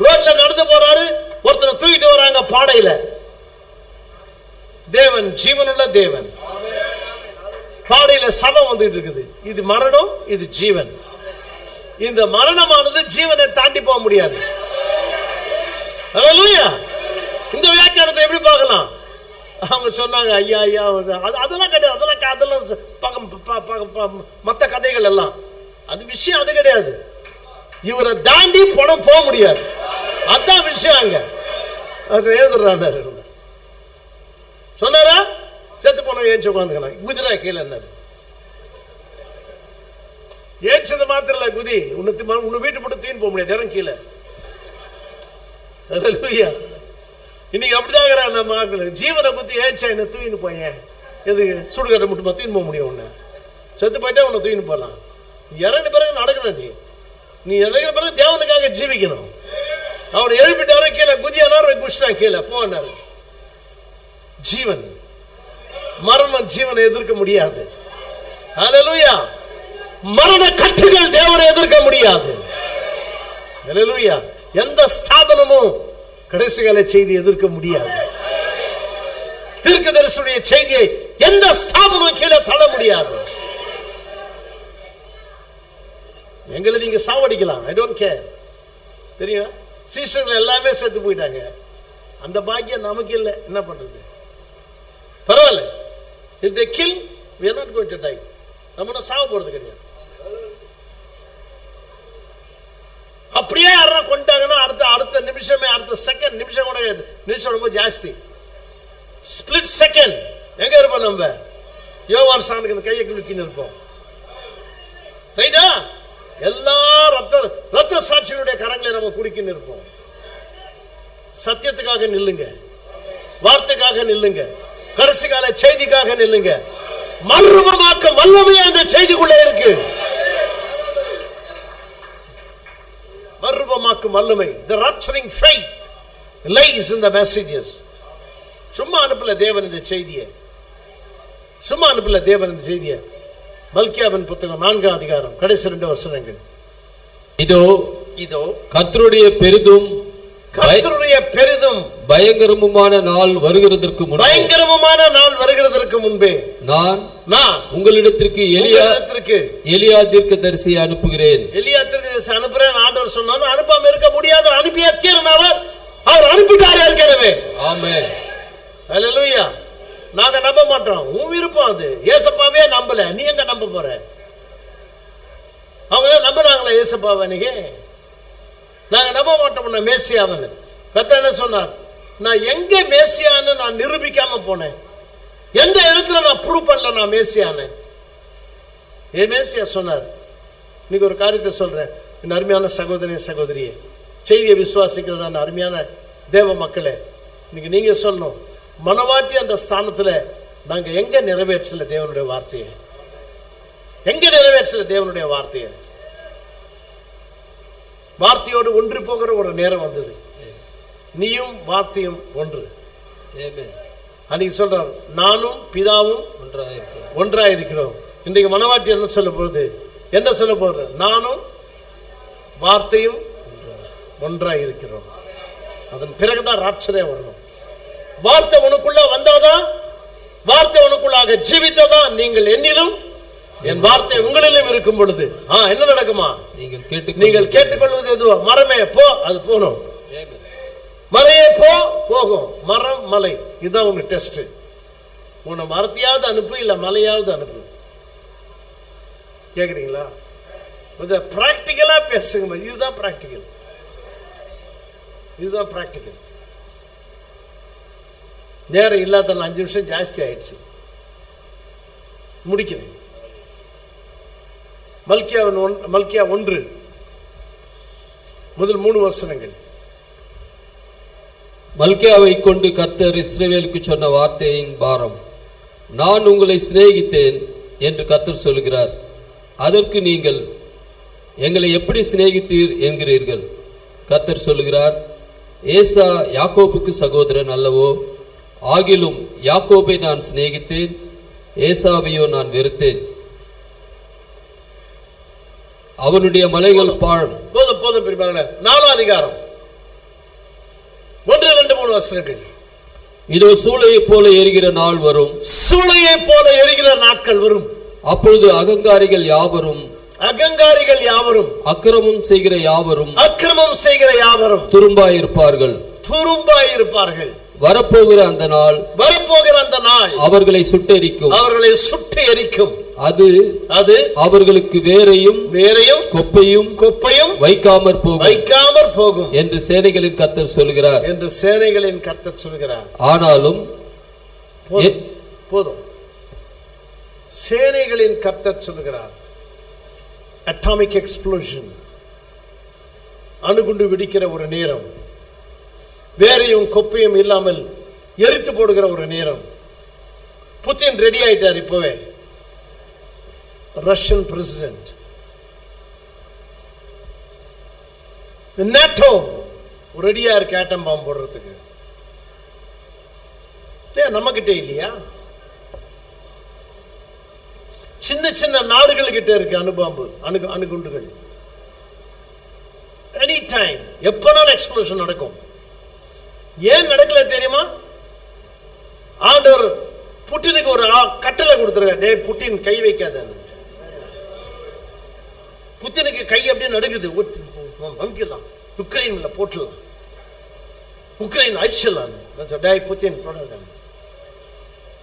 ரோட்ல நடந்து போறாரு, ஒருத்தர் தூக்கிட்டு வராங்க பாடையில. தேவன் ஜீவனுள்ள தேவன். பாடையில சபம் வந்துட்டு இருக்குது. இது மரணம், இது ஜீவன். இந்த மரணமானது ஜீவனை தாண்டி போக முடியாது. ஹல்லேலூயா. இந்த வியாக்கியானத்தை எப்படி பார்க்கலாம்? அவங்க சொன்னாங்க, ஐயா ஐயா அதெல்லாம் கிடையாது, அதெல்லாம் மற்ற கதைகள் எல்லாம் அது விஷயம் அது கிடையாது. இவரை தாண்டி பணம் போக முடியாது, அதான் விஷயம். அங்க எழுதுறாரு சொன்னாரா, செத்து போன ஏஞ்சி உட்காந்துக்கலாம், குதிரா கீழே என்னாரு ஏச்சது மாத்திரம் இல்ல, குதி உன்னை வீட்டு மட்டும் தூக்கி போக முடியாது, இடம் கீழே. இன்னைக்கு அப்படிதான் நம்ம ஜீவனை குத்தி ஏச்சா என்ன தூக்கின்னு போயேன், எதுக்கு சுடுகாட்டை மட்டுமா தூக்கின்னு போக முடியும்? உன்னை செத்து போயிட்டா உன்னை தூக்கின்னு போகலாம். இறங்கின பிறகு நடக்கணும். நீ இறங்கின பிறகு தேவனுக்காக ஜீவிக்கணும். அவனை எழுப்பிட்டாரு, கீழே குதியானார், குடிச்சிட்டான், கீழே போனாரு. ஜீவன் மரணம் ஜீவனை எதிர்க்க முடியாது. ஹல்லேலூயா. மரண கட்டுகள் தேவனை எதிர்க்க முடியாது. ஹல்லேலூயா. எந்த ஸ்தாபனமும் கடைசி கால செய்தி எதிர்க்க முடியாது. தீர்க்கதரிசியுடைய செய்தியை எந்த ஸ்தாபனம் கீழே தள்ள முடியாது. எங்களை நீங்க சாவடிக்கலாம், ஐ டோன்ட் கேர். தெரியும், சீசர்கள் எல்லாமே செத்து போயிட்டாங்க. அந்த பாக்கியம் நமக்கு இல்லை, என்ன பண்றது? பரவாயில்ல. If they kill, we are not going to die. நம்ம சாவ போறது கிடையாது. அப்படியே யாரா கொண்டாங்கன்னா அடுத்த நிமிஷமே, அடுத்த செகண்ட் நிமிஷம் கூட கிடையாது. நிமிஷம் ரொம்ப ஜாஸ்தி. ஸ்பிளிட் செகண்ட் எங்க இருப்போம்? நம்ம யோவான் சாணுக்கு கையை குலுக்கின்னு இருப்போம். ரைட்டா? எல்லா ரத்த சாட்சியினுடைய கரங்களை நம்ம குடிக்கின்னு இருப்போம். சத்தியத்துக்காக நில்லுங்க, வார்த்தைக்காக நில்லுங்க, கடைசி கால செய்திக்காக நில்லுங்க. மறுரூபமாக்கும் வல்லமை அந்த செய்திக்குள்ள இருக்கு. மறுரூபமாக்கும் வல்லமை, the rapturing faith lies in the messages. சும்மா அனுப்பல தேவன் இந்த செய்தியை, சும்மா அனுப்பல தேவன் இந்த செய்தியை. மல்கியாவின் புத்தகம் 4ஆம் அதிகாரம் கடைசி 2 வசனங்கள். இதோ இதோ கர்த்தருடைய பெரிதும் பயங்கரமுமான நாள் வருகிறதற்கு முன்பே நான் உங்களிடத்திற்கு எலியா தீர்க்கதரிசியை அனுப்புகிறேன். எலியா தீர்க்கதரிசி அனுப்புறேன் ஆண்டவர் சொன்னாலும் அனுப்பாம இருக்க முடியாது. அனுப்பிய தீரனவர் அவர் அனுப்பிட்டார் ஏற்கனவே. ஆமென். ஹல்லேலூயா. நாங்க நம்ப மாட்டோம், உன் விருப்பம் அது. ஏசப்பாவே நம்பல, நீ எங்க நம்ப போற? அவங்க நம்புறாங்களா ஏசப்பாவை? நீங்க நாங்க நம்ப மாட்டோம் மேசியாவன்னு. கர்த்தர் என்ன சொன்னார்? நான் எங்க மேசியான்னு நான் நிரூபிக்காம போனேன், எந்த இடத்துல நான் ப்ரூவ் பண்ணல நான் மேசியான்னு. ஏன் மேசியா சொன்னார்? இன்னைக்கு ஒரு காரியத்தை சொல்றேன், என் அருமையான சகோதரி சகோதரியே, செய்தியை விசுவாசிக்கிறதான அருமையான தேவ மக்களே, இன்னைக்கு நீங்க சொல்லணும், மனவாட்டி அந்த ஸ்தானத்துல நாங்க எங்க நிறைவேற்றல தேவனுடைய வார்த்தையை? எங்க நிறைவேற்றல தேவனுடைய வார்த்தையை? வார்த்தையோடு ஒன்று போகிற ஒரு நேரம் வந்தது. நீயும் வார்த்தையும் ஒன்று. அன்னைக்கு சொல்றார், நானும் பிதாவும் ஒன்றாயிருக்கிறோம். இன்றைக்கு மனவாட்டி என்ன சொல்ல போகுது? என்ன சொல்ல போறது? நானும் வார்த்தையும் ஒன்றாயிருக்கிறோம். அதன் பிறகுதான் ராட்சரே வரணும். வார்த்தை உனக்குள்ள வந்தாதான், வார்த்தை உனக்குள்ளாக ஜீவித்ததான் நீங்கள் என்னிலும் என் வார்த்தை உங்களிலும் இருக்கும் பொழுது என்ன நடக்குமா? நீங்கள் கேட்டுக்கொள்வது எதுவோ, மரமே போ, அது போகணும். மலையே போ, போகும். மரம் மலை, இதுதான் உங்க டெஸ்ட். உன்னை மரத்தையாவது அனுப்பு, இல்ல மலையாவது அனுப்பு. கேக்குறீங்களா? பிராக்டிக்கலா பேசுங்க. இதுதான் பிராக்டிக்கல், இதுதான் பிராக்டிக்கல். நேரம் இல்லாத 5 நிமிஷம் ஜாஸ்தி ஆயிடுச்சு, முடிக்கிறேன். மல்கியா 1 முதல் 3 வசனங்கள். மல்கியாவை கொண்டு கர்த்தர் இஸ்ரவேலுக்கு சொன்ன வார்த்தையின் பாரம். நான் உங்களை சிநேகித்தேன் என்று கர்த்தர் சொல்கிறார். அதற்கு நீங்கள் எங்களை எப்படி சிநேகித்தீர் என்கிறீர்கள். கர்த்தர் சொல்கிறார், ஏசா யாக்கோபுக்கு சகோதரன் அல்லவோ? ஆகிலும் யாக்கோபை நான் சிநேகித்தேன், ஏசாவையோ நான் வெறுத்தேன். அவனுடைய மலைகள் பாழும். போதும் போதும் பிரிப்பாங்க. 4ஆம் அதிகாரம் 1, 2, 3 வசனங்கள். இதோ சூளையை போல எரிகிற நாள் வரும். சூளையை போல எரிகிற நாட்கள் வரும். அப்பொழுது அகங்காரிகள் யாவரும் அக்கிரமம் செய்கிற யாவரும் துரும்பாயிருப்பார்கள். வரப்போகிற அந்த நாள் அவர்களை சுட்டெரிக்கும். அது அவர்களுக்கு வேரையும் கொப்பையும் வைக்காமற் போகும் என்று சேனைகளின் கர்த்தர் சொல்கிறார். ஆனாலும் போதும், சேனைகளின் கர்த்தர் சொல்கிறார். அட்டாமிக் எக்ஸ்ப்ளோஷன், அணுகுண்டு வெடிக்கிற ஒரு நேரம், வேரையும் கொப்பையும் இல்லாமல் எரித்து போடுகிற ஒரு நேரம். புதின் ரெடி ஆயிட்டார். இப்பவே ரஷ்யன் பிரசிடென்ட், நேட்டோ ரெடியா இருக்கு ஆட்டம் பாம்பு போடுறதுக்கு. நம்ம கிட்ட இல்லையா? சின்ன சின்ன நாடுகள் கிட்ட இருக்கு அணுபாம்பு, அணுகுண்டுகள். எனி டைம், எப்பனாலும் எக்ஸ்ப்ளோஷன் நடக்கும். ஏன் நடக்கல தெரியுமா? ஆண்டவர் புட்டினுக்கு ஒரு கட்டளை கொடுத்துருக்க, டே புட்டின் கை வைக்காத. புட்டினுக்கு கை அப்படியே நடுங்குது. அமுக்கிடலாம், உக்ரைன்ல போட்டுலாம், உக்ரைன் அழிச்சிடலாம். புத்தின்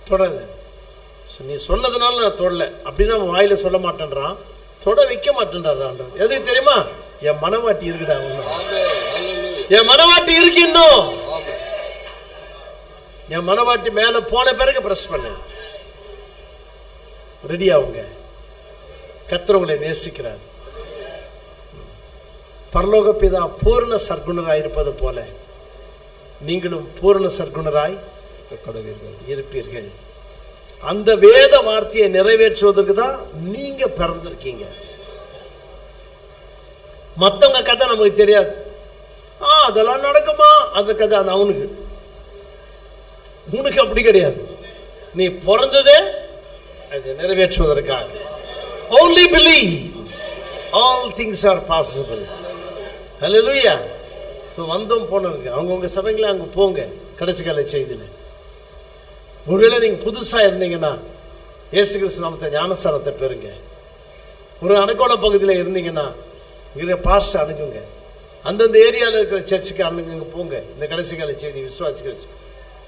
தொடாத. நீ சொன்னதுனால நான் தொடல அப்படின்னு அவன் வாயில சொல்ல மாட்டேன்றான், தொட வைக்க மாட்டேன்றான். எதுக்கு தெரியுமா? என் மனவாட்டி இருக்குடா, என் மனவாட்டி இருக்கு. இன்னும் என் மனவாட்டி மேல போன பிறகு பிரஸ் பண்ண ரெடி ஆகுங்க. கர்த்தர் உங்களை நேசிக்கிறார். பரலோக பிதா பூர்ண சர்க்குணராய் இருப்பது போல நீங்களும் பூர்ண சர்க்குணராய் இருப்பீர்கள். அந்த வேத வார்த்தையை நிறைவேற்றுவதற்கு தான் நீங்க பிறந்திருக்கீங்க. மத்தவங்க கதை நமக்கு தெரியாது. அதெல்லாம் நடக்குமா? அந்த கதை அவனுக்கு, உனக்கு அப்படி கிடையாது. நீ பிறந்ததே அதை நிறைவேற்றுவதற்காக. Only believe, all things are possible. Hallelujah. So வந்தோம் போனவங்க அவங்கவுங்க சபைகளை அங்கே போங்க. கடைசி கால செய்தியில் ஒருவேளை நீங்கள் புதுசாக இருந்தீங்கன்னா இயேசு கிறிஸ்து நாமத்தை ஞானஸ்தானத்தை பெறுங்க. ஒரு அணுக்கோண பகுதியில் இருந்தீங்கன்னா இங்கே பாஸ்டர் அணுகுங்க. அந்தந்த ஏரியாவில் இருக்கிற சர்ச்சுக்கு அணுகுங்க, போங்க. இந்த கடைசி கால செய்தி விசுவாசிக்கிற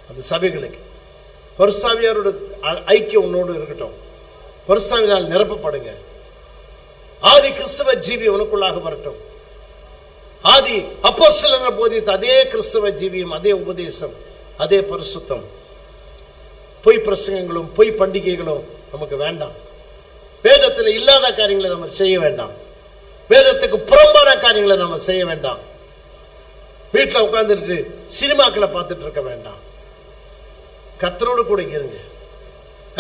அந்த சபைகளுக்கு பரிசுத்தாவியாரோட ஐக்கியம் உன்னோடு இருக்கட்டும். பரிசுத்தாவினால் நிரப்பப்படுங்க. ஆதி கிறிஸ்தவ ஜீவி உனக்குள்ளாக வரட்டும். ஆதி அப்போஸ்தலர்கள் போதித்த அதே கிறிஸ்தவ ஜீவியம், அதே உபதேசம், அதே பரிசுத்தம். பொய் பிரசங்கங்களும் பொய் பண்டிகைகளும் நமக்கு வேண்டாம். வேதத்தில் இல்லாத காரியங்களை நம்ம செய்ய வேண்டாம். வேதத்துக்கு புறம்பான காரியங்களை நம்ம செய்ய வேண்டாம். வீட்டில் உட்கார்ந்துட்டு சினிமாக்களை பார்த்துட்டு இருக்க வேண்டாம். கர்த்தரோடு கூட இருங்க.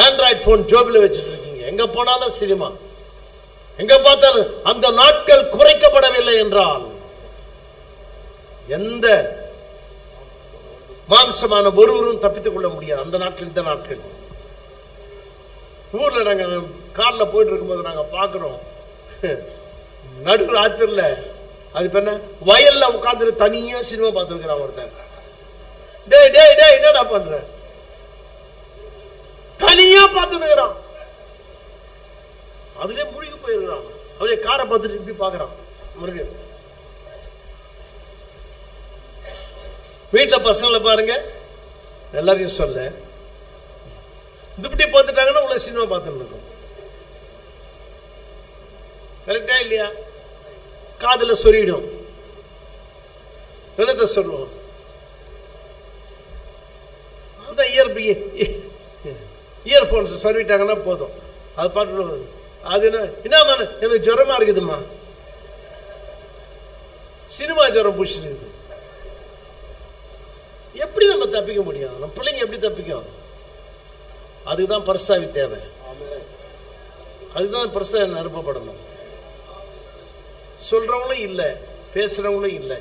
ஆண்ட்ராய்டு போன் ஜோபில் வச்சுட்டு இருக்கீங்க, எங்க போனாலும் சினிமா, எங்க பார்த்தாலும். அந்த நாட்கள் குறைக்கப்படவில்லை என்றால் எந்த மாம்சமான ஒருவரும் தப்பித்துக் கொள்ள முடியாது. அந்த நாட்கள், இந்த நாட்கள். ஊர்ல நாங்க கார்ல போயிட்டு இருக்கும்போது நாங்க பாக்குறோம், நடு ராத்திரில அது என்ன வயல்ல உட்கார்ந்து தனியா சினிமா பார்த்துருக்கிறான் ஒருத்தன். டேய் டேய் டேய் என்னடா பண்ற? தனியா பார்த்துக்கிறான். அதுல முடிவு போயிருக்கிறான். அவரே காரை பார்த்துட்டு இப்படி பாக்குறான். மறுபடியும் வீட்டில் பசங்களை பாருங்க, எல்லாரையும் சொல்ல இப்படி பார்த்துட்டாங்கன்னா உள்ள சினிமா பார்த்துட்டு இருக்கும். கரெக்டா இல்லையா? காதுல சொரியிடும், எழுத சொல்லுவோம். அதான் இயர்போன்ஸ் சொருவிட்டாங்கன்னா போதும், அது பாட்டு. அது என்ன எனக்கு ஜுரமா இருக்குதுமா, சினிமா ஜுரம் பிடிச்சிருக்குது. எப்படி நம்ம தப்பிக்க முடியும்? நம்ம பிள்ளைங்க எப்படி தப்பிக்கும்? அதுக்குதான் பரிசுத்தாவி தேவை. அதுதான் பரிசுத்தாவி நிரப்பப்படணும். சொல்றவங்களும் இல்லை, பேசுறவங்களும் இல்லை.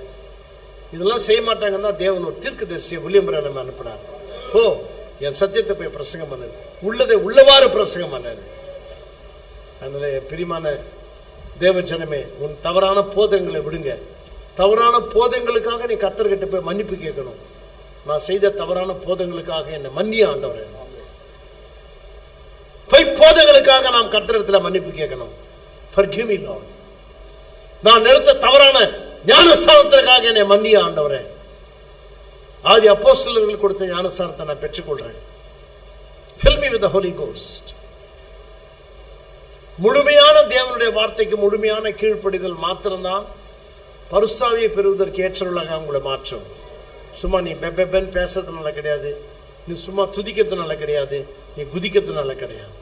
இதெல்லாம் செய்ய மாட்டாங்கன்னா தேவன் ஒரு தீர்க்கதரிசியை வில்லியம் பிரான்ஹாம் அனுப்பினார். என் சத்தியத்தை போய் பிரசங்கம் பண்ணது, உள்ளதை உள்ளவாறு பிரசங்கம் பண்ணாரு. அதனால பிரியமான தேவ ஜனமே, உன் தவறான போதங்களை விடுங்க. தவறான போதங்களுக்காக நீ கர்த்தர்கிட்ட போய் மன்னிப்பு கேட்கணும். நான் செய்த தவறான போதங்களுக்காக என்னை மன்னிய ஆண்டவரே. பொய்ப்போதங்களுக்காக நாம் கர்த்தரிடத்தில் மன்னிப்பு கேட்கணும். Forgive me Lord. நான் எடுத்த தவறான ஞானஸ்தானத்திற்காக என்னை மன்னிய ஆண்டவரே. ஆதி அப்போஸ்தலர்கள் கொடுத்த ஞானஸ்தானத்தை நான் பெற்றுக்கொள்றேன். Fill me with the Holy Ghost. முழுமையான தேவனுடைய வார்த்தைக்கு முழுமையான கீழ்ப்படிதல் மாத்திரம்தான் பரிசுத்தாவியை பெறுவதற்கு ஏற்றவர்களாக உங்களை மாற்றும். சும்மா நீ பெப்பென் பேசுறதுனால கிடையாது, நீ சும்மா துதிக்கிறதுனால கிடையாது, நீ குதிக்கிறதுனால கிடையாது.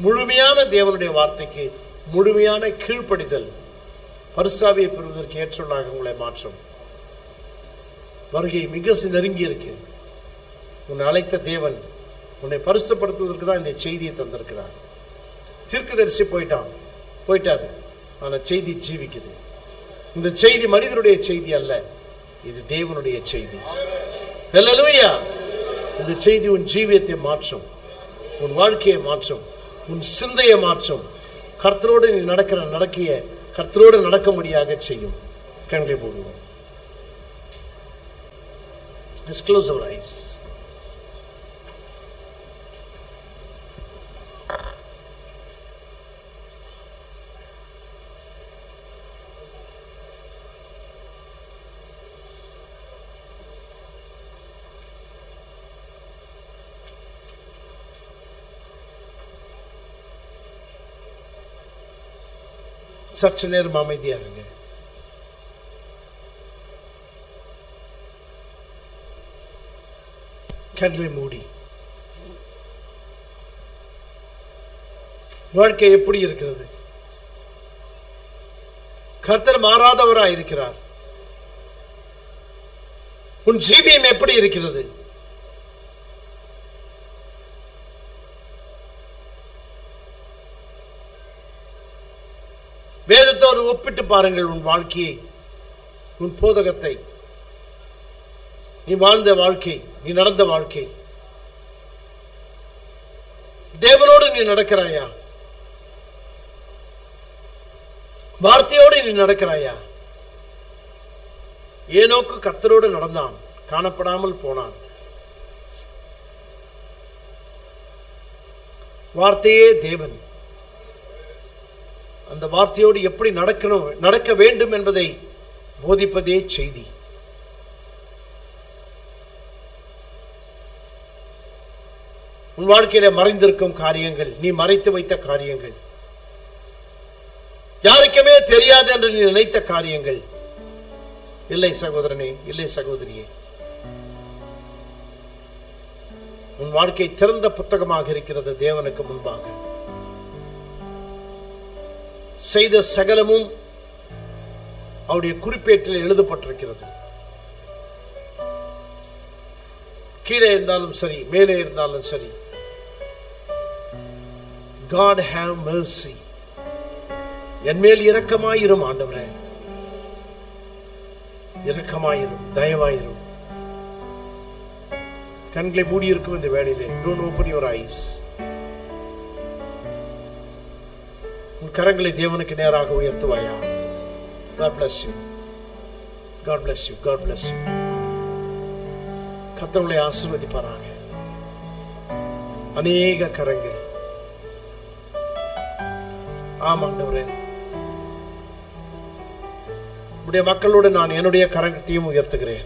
முழுமையான தேவனுடைய வார்த்தைக்கு முழுமையான கீழ்ப்படிதல் பரிசுத்தாவியை பெறுவதற்கு ஏற்றவர்களாக உங்களை மாற்றும். வருகை மிக நெருங்கி இருக்கு. உன்னை அழைத்த தேவன் உன்னை பரிசுத்தப்படுத்துவதற்கு தான் இந்த செய்தியை தந்திருக்கிறார். தீர்க்கதரிசி போயிட்டாரு, ஆனா செய்தி ஜீவிக்குது. இந்த செய்தி மனிதனுடைய செய்தி அல்ல, இது தேவனுடைய செய்தி. ஹல்லேலூயா. இந்த செய்தி உன் ஜீவியத்தை மாற்றும், உன் வாழ்க்கையை மாற்றும், உன் சிந்தையை மாற்றும். கர்த்தரோடு நீ நடக்கிய கர்த்தரோடு நடக்கும்படியாக செய்யும். கண்களை போடுவோம். Let's close our eyes. சற்று நேரம் அமைதியா இருங்க. கண்களை மூடி. வாழ்க்கை எப்படி இருக்கிறது? கர்த்தர் மாறாதவராய் இருக்கிறார். உன் ஜீவியம் எப்படி இருக்கிறது? வேதத்தோடு ஒப்பிட்டு பாருங்கள் உன் வாழ்க்கையை, உன் போதகத்தை, நீ வாழ்ந்த வாழ்க்கை, நீ நடந்த வாழ்க்கை. தேவனோடு நீ நடக்கிறாயா? வார்த்தையோடு நீ நடக்கிறாயா? ஏனோக்கு கர்த்தரோடு நடந்தான், காணப்படாமல் போனான். வார்த்தையே தேவன். அந்த வார்த்தையோடு எப்படி நடக்க வேண்டும் என்பதை போதிப்பதே செய்தி. உன் வாழ்க்கையில மறைந்திருக்கும் காரியங்கள், நீ மறைத்து வைத்த காரியங்கள், யாருக்குமே தெரியாது என்று நீ நினைத்த காரியங்கள், இல்லை சகோதரனே, இல்லை சகோதரியே, உன் வாழ்க்கை திறந்த புத்தகமாக இருக்கிறது. தேவனுக்கு முன்பாக செய்த சகலமும் அவருடைய குறிப்பேட்டில் எழுதப்பட்டிருக்கிறது. கீழே இருந்தாலும் சரி, மேலே இருந்தாலும் சரி, God have mercy. என் மேல் இரக்கமாயிரும் ஆண்டவரே, இரக்கமாயிரும், தயவாயிரும். கண்களை மூடி இருக்கும் இந்த வேளையிலே, don't open your eyes. உன் கரங்களை தேவனுக்கு நேராக உயர்த்துவாயா? God bless you. God bless you. God bless you. கர்த்தரை ஆசீர்வதிப்பாராக. அநேக கரங்கள். ஆமாண்டவரே, உடைய மக்களோடு நான் என்னுடைய கரத்தையும் உயர்த்துகிறேன்.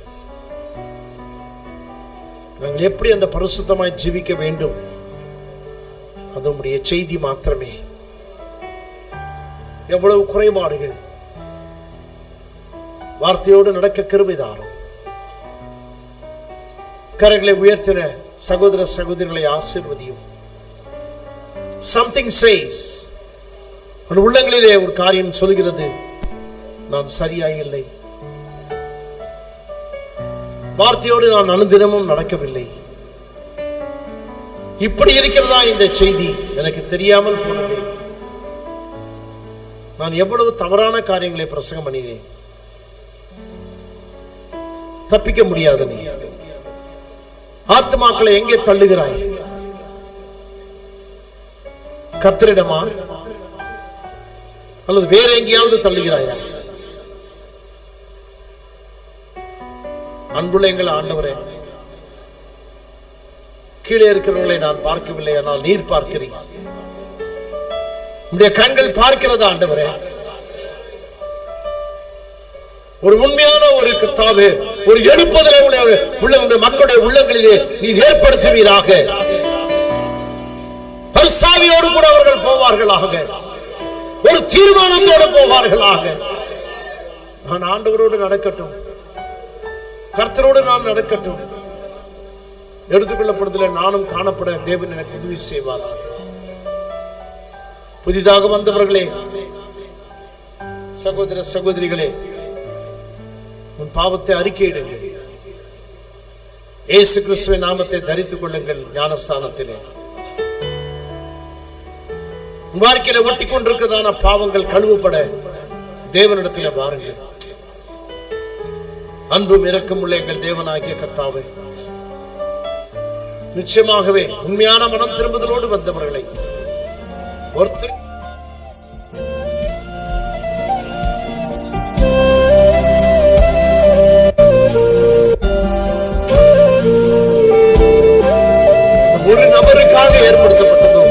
நாங்கள் எப்படி அந்த பரிசுத்தமாய் ஜீவிக்க வேண்டும், அது உடைய செய்தி மாத்திரமே. எவ்வளவு குறைபாடுகள், வார்த்தையோடு நடக்க கிருபை தாரும். கரங்களை உயர்த்தின சகோதர சகோதரிகளை ஆசீர்வதியும். Something says, உள்ளங்களிலே ஒரு காரியம் சொல்கிறது, நான் சரியாயில்லை, வார்த்தையோடு நான் அனுதினமும் நடக்கவில்லை. இப்படி இருக்கிறதா இந்த செய்தி? எனக்கு தெரியாமல் போனதே. நான் எவ்வளவு தவறான காரியங்களை பிரசங்கம் பண்ணினேன். தப்பிக்க முடியாது. நீ ஆத்துமாக்களை எங்கே தள்ளுகிறாய்? கர்த்தரிடமா அல்லது வேற எங்கேயாவது தள்ளுகிறாயா? அன்புள்ள எங்கள் ஆண்டவரே, கீழே இருக்கிறவர்களை நான் பார்க்கவில்லை, ஆனால் நீர் பார்க்கிறீர். உம்முடைய கண்கள் பார்க்கிறதா ஆண்டவரே? ஒரு உண்மையான ஒரு கர்த்தாவே, ஒரு எழுப்புதலை உள்ள மக்களுடைய உள்ளங்களிலே நீர் ஏற்படுத்துவீராக. பரிசாவியோடு கூட அவர்கள் போவார்களாக, ஒரு தீர்மானத்தோடு போவார்களாக. நான் ஆண்டவரோடு நடக்கட்டும், கர்த்தரோடு நான் நடக்கட்டும், எடுத்துக்கொள்ளப்படுதல நானும் காணப்பட தேவன் எனக்கு உதவி செய்வாராக. புதிதாக வந்தவர்களே, சகோதர சகோதரிகளே, உன் பாவத்தை அறிக்கையிடுங்கள். இயேசு கிறிஸ்துவின் நாமத்தை தரித்துக் கொள்ளுங்கள். ஞானஸ்தானத்திலே உன் வாழ்க்கையில ஒட்டி கொண்டிருக்கிறதான பாவங்கள் கழுவப்பட தேவனிடத்திலே வாருங்கள். அன்பும் இரக்கம் உள்ள எங்கள் தேவனாகிய கர்த்தாவே, நிச்சயமாகவே உண்மையான மனம் திரும்புதலோடு வந்தவர்களை ஒருத்தர் ஒரு நபருக்காக ஏற்படுத்தப்பட்டதோ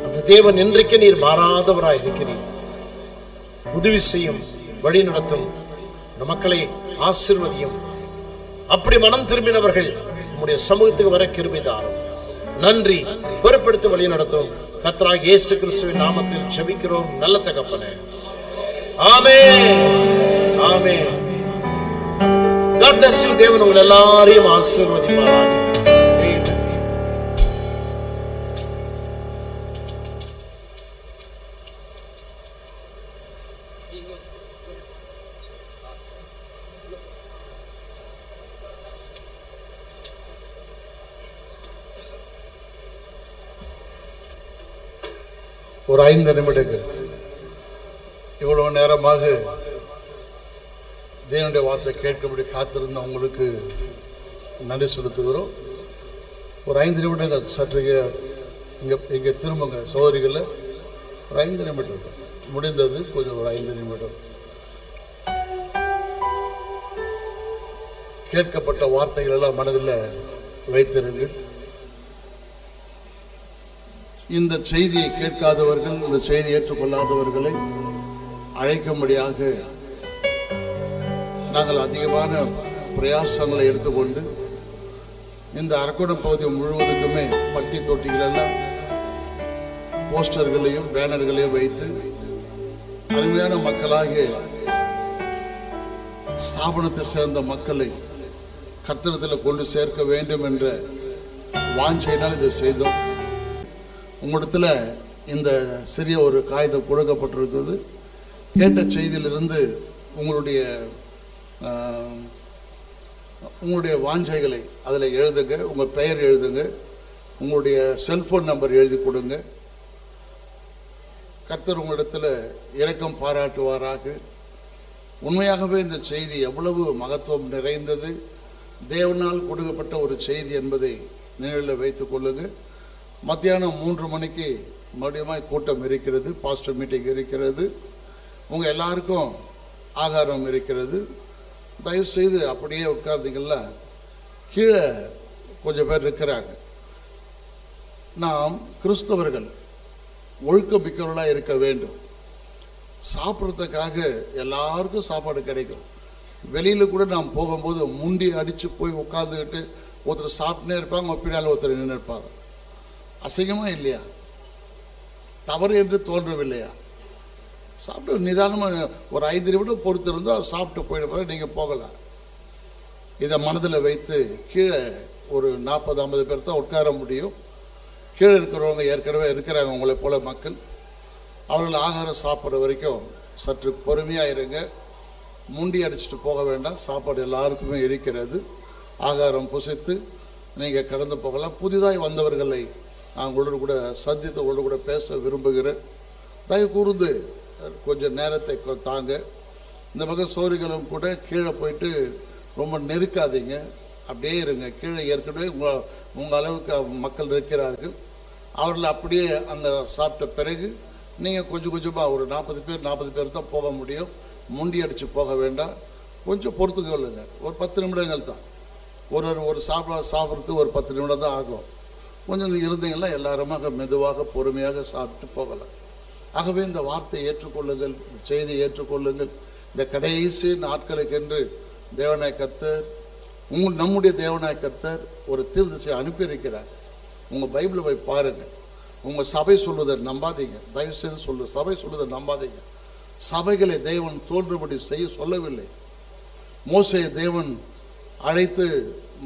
அந்த தேவன் இன்றைக்கு நீர் மாறாதவராய் இருக்கிறீர். உதவி செய்யும், வழி நடத்தும், மக்களை ஆசீர்வதியும். அப்படி மனம் திரும்பினவர்கள் நம்முடைய சமூகத்துக்கு வர கிருபை தாரும். நன்றி. பொறுப்படுத்தி வழி நடத்தும் கர்த்தராகிய இயேசு கிறிஸ்துவின் நாமத்தில் ஜெபிக்கிறோம் நல்ல தகப்பனே. ஆமென், ஆமென். God bless you. தேவன் உங்கள் எல்லாரையும் ஆசீர்வதிப்பாராக. ஒரு 5 நிமிடங்கள் இவ்வளவு நேரமாக தேவனுடைய வார்த்தை கேட்கபடி காத்திருந்த உங்களுக்கு நன்றி செலுத்துகிறோம். ஒரு 5 நிமிடங்கள் சற்று இங்கே திரும்புங்க சோதரிகளில். ஒரு 5 நிமிடம் முடிந்தது, கொஞ்சம் ஒரு 5 நிமிடம் கேட்கப்பட்ட வார்த்தைகள் எல்லாம் மனதில் வைத்திருங்கள். இந்த செய்தியை கேட்காதவர்கள், இந்த செய்தியை ஏற்றுக்கொள்ளாதவர்களை அழைக்கும்படியாக நாங்கள் அதிகமான பிரயாசங்களை எடுத்துக்கொண்டு இந்த அரக்கோணம் பகுதி முழுவதுக்குமே பட்டி தொட்டிகளெல்லாம் போஸ்டர்களையும் பேனர்களையும் வைத்து அருமையான மக்களாகிய ஸ்தாபனத்தை சேர்ந்த மக்களை கர்த்தரிடத்தில் கொண்டு சேர்க்க வேண்டும் என்ற வாஞ்சையினால் இதை செய்தோம். உங்களிடத்துல இந்த சிறிய ஒரு காகிதம் கொடுக்கப்பட்டிருக்குது. கேட்ட செய்தியிலிருந்து உங்களுடைய வாஞ்சைகளை அதில் எழுதுங்க. உங்கள் பெயர் எழுதுங்க, உங்களுடைய செல்போன் நம்பர் எழுதி கொடுங்க. கர்த்தர் உங்களிடத்தில் இரக்கம் பாராட்டுவாராக. உண்மையாகவே இந்த செய்தி எவ்வளவு மகத்துவம் நிறைந்தது, தேவனால் கொடுக்கப்பட்ட ஒரு செய்தி என்பதை நினைவில் வைத்துக் கொள்ளுங்க. மத்தியானம் 3 மணிக்கு மறுபடியும் கூட்டம் இருக்கிறது, பாஸ்டர் மீட்டிங் இருக்கிறது. உங்கள் எல்லாருக்கும் ஆகாரம் இருக்கிறது. தயவுசெய்து அப்படியே உட்கார்ந்தீங்களா, கீழே கொஞ்சம் பேர் இருக்கிறாங்க. நாம் கிறிஸ்தவர்கள் ஒழுக்கமிக்கவர்களாக இருக்க வேண்டும். சாப்பிட்றதுக்காக எல்லாருக்கும் சாப்பாடு கிடைக்கும். வெளியில் கூட நாம் போகும்போது முண்டி அடித்து போய் உட்காந்துக்கிட்டு ஒருத்தர் சாப்பிட்டுனே இருப்பாங்க, பின்னால் ஒருத்தர் நின்று இருப்பாங்க. அசிங்கமாக இல்லையா? தவறு என்று தோன்றவில்லையா? சாப்பிட்டு நிதானமாக ஒரு 5 நிமிடம் பொறுத்து இருந்தால் சாப்பிட்டு போயிட நீங்கள் போகலாம். இதை மனதில் வைத்து கீழே ஒரு 40-50 பேர் தான் உட்கார முடியும். கீழே இருக்கிறவங்க ஏற்கனவே இருக்கிறாங்க உங்களை போல மக்கள். அவர்கள் ஆகாரம் சாப்பிட்ற வரைக்கும் சற்று பொறுமையாக இருங்க. முண்டி அடிச்சுட்டு போக வேண்டாம். சாப்பாடு எல்லாருக்குமே இருக்கிறது. ஆகாரம் புசித்து நீங்கள் கடந்து போகலாம். புதிதாய் வந்தவர்களை நான் உங்களோடு கூட சந்தித்து உங்களோடு கூட பேச விரும்புகிறேன். தயவு கூர்ந்து கொஞ்சம் நேரத்தை தாங்க. இந்த பக்கம் சோரிகளும் கூட கீழே போயிட்டு ரொம்ப நெருக்காதீங்க, அப்படியே இருங்க. கீழே ஏற்கனவே உங்கள் அளவுக்கு மக்கள் இருக்கிறார்கள். அவர்கள் அப்படியே அங்கே சாப்பிட்ட பிறகு நீங்கள் கொஞ்சம் கொஞ்சமாக ஒரு 40 பேர் தான் போக முடியும். முண்டி அடித்து போக வேண்டாம். கொஞ்சம் பொறுத்துக்கொள்ளுங்க. ஒரு 10 நிமிடங்கள் தான். ஒரு சாப்பிட்றதுக்கு ஒரு 10 நிமிடம் தான் ஆகும். கொஞ்சம் இருந்தீங்கன்னா எல்லாருமாக மெதுவாக பொறுமையாக சாப்பிட்டு போகலாம். ஆகவே இந்த வார்த்தையை ஏற்றுக்கொள்ளுங்கள், செய்தியை ஏற்றுக்கொள்ளுங்கள். இந்த கடைசி நாட்களுக்கென்று தேவனாய் கர்த்தர், நம்முடைய தேவனாய் கர்த்தர் ஒரு தீர்க்கதரிசியை அனுப்பியிருக்கிறார். உங்கள் பைபிளை போய் பாருங்கள். உங்கள் சபை சொல்வதை நம்பாதீங்க. தயவு செய்து சபை சொல்வதை நம்பாதீங்க. சபைகளை தேவன் தோன்றும்படி செய்ய சொல்லவில்லை. மோசேயை தேவன் அழைத்து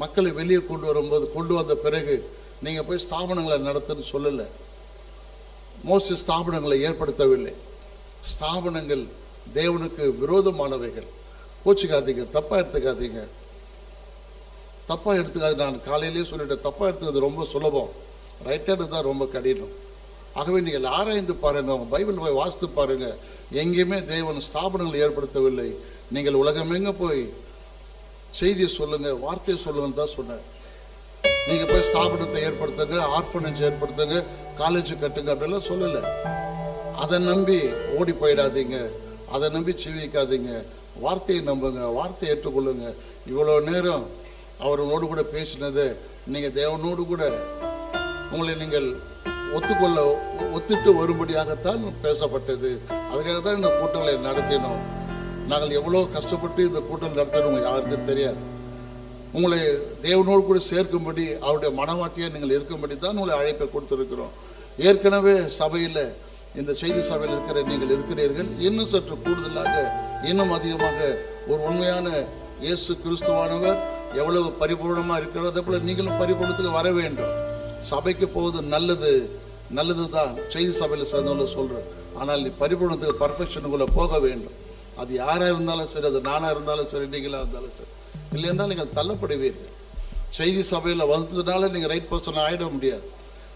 மக்களை வெளியே கொண்டு வந்த பிறகு நீங்கள் போய் ஸ்தாபனங்களை நடத்துன்னு சொல்லலை. மோசே ஸ்தாபனங்களை ஏற்படுத்தவில்லை. ஸ்தாபனங்கள் தேவனுக்கு விரோதமானவைகள். கோச்சிக்காதீங்க, தப்பாக எடுத்துக்காதீங்க. நான் காலையிலேயே சொல்லிட்டேன், தப்பாக எடுத்துக்கிறது ரொம்ப சுலபம், ரைட்டர் தான் ரொம்ப கடினம். ஆகவே நீங்கள் ஆராய்ந்து பாருங்கள், அவங்க பைபிள் போய் வாசித்து பாருங்கள். எங்கேயுமே தேவன் ஸ்தாபனங்களை ஏற்படுத்தவில்லை. நீங்கள் உலகமெங்க போய் செய்தியை சொல்லுங்கள், வார்த்தையை சொல்லுங்கன்னு தான் சொன்னேன். நீங்கள் போய் ஸ்தாபனத்தை ஏற்படுத்துங்க, ஆர்ஃபனேஜ் ஏற்படுத்துங்க, காலேஜ் கட்டுங்க அப்படிலாம் சொல்லலை. அதை நம்பி ஓடி போயிடாதீங்க, அதை நம்பி ஜீவிக்காதீங்க. வார்த்தையை நம்புங்க, வார்த்தையை ஏற்றுக்கொள்ளுங்க. இவ்வளோ நேரம் அவர்களோடு கூட பேசினது நீங்கள் தேவனோடு கூட உங்களை நீங்கள் ஒத்துட்டு வரும்படியாகத்தான் பேசப்பட்டது. அதுக்காக தான் இந்த கூட்டங்களை நடத்தினோம். நாங்கள் எவ்வளோ கஷ்டப்பட்டு இந்த கூட்டம் நடத்தினோம் யாருக்கும் தெரியாது. உங்களை தேவனோடு கூட சேர்க்கும்படி அவருடைய மனவாட்டியாக நீங்கள் இருக்கும்படி தான் உங்களை அழைப்பை கொடுத்துருக்கிறோம். ஏற்கனவே சபையில், இந்த செய்தி சபையில் இருக்கிற நீங்கள் இருக்கிறீர்கள். இன்னும் சற்று கூடுதலாக, இன்னும் அதிகமாக ஒரு உண்மையான இயேசு கிறிஸ்துவானவர் எவ்வளவு பரிபூர்ணமாக இருக்கிறதோ அதே போல் நீங்களும் பரிபூர்ணத்துக்கு வர வேண்டும். சபைக்கு போவது நல்லது தான், செய்தி சபையில் சேர்ந்தவங்கள சொல்கிறேன். ஆனால் நீ பரிபூர்ணத்துக்கு, பர்ஃபெக்ஷனுக்குள்ளே போக வேண்டும். அது யாராக இருந்தாலும் சரி, அது நானாக இருந்தாலும் சரி, நீங்களாக இருந்தாலும் சரி. இல்லைன்றால் நீங்கள் தள்ளப்படுவீர்கள். செய்தி சபையில் வந்ததுனால நீங்கள் ரைட் பர்சன் ஆகிட முடியாது,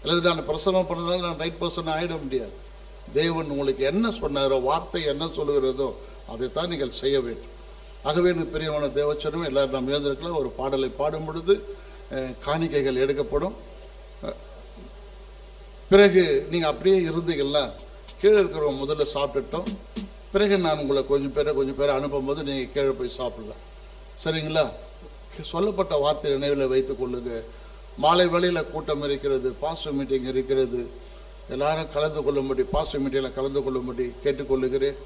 அல்லது நான் பிரசங்கம் பண்ணதுனால நான் ரைட் பர்சன் ஆகிட முடியாது. தேவன் உங்களுக்கு என்ன சொன்னாரோ, வார்த்தை என்ன சொல்லுகிறதோ அதைத்தான் நீங்கள் செய்ய வேண்டும். ஆகவே எனக்கு பிரியமான தேவச்சனமே, எல்லாரும் நாம் எழுந்திருக்கலாம். ஒரு பாடலை பாடும் பொழுது காணிக்கைகள் எடுக்கப்படும். பிறகு நீங்கள் அப்படியே இருந்தீங்கன்னா, கீழே இருக்கிறவங்க முதல்ல சாப்பிட்டுட்டோம், பிறகு நான் உங்களை கொஞ்சம் பேரை அனுப்பும்போது நீங்கள் கீழே போய் சாப்பிடலாம். சரிங்களா? சொல்லப்பட்ட வார்த்தை நினைவில் வைத்துக் கொள்ளுங்க. மாலை வேளையில் கூட்டம் இருக்கிறது, பாஸ்டர் மீட்டிங் இருக்கிறது. எல்லாரும் கலந்து கொள்ளும்படி, பாஸ்டர் மீட்டிங்கில் கலந்து கொள்ளும்படி கேட்டுக்கொள்ளுகிறேன்.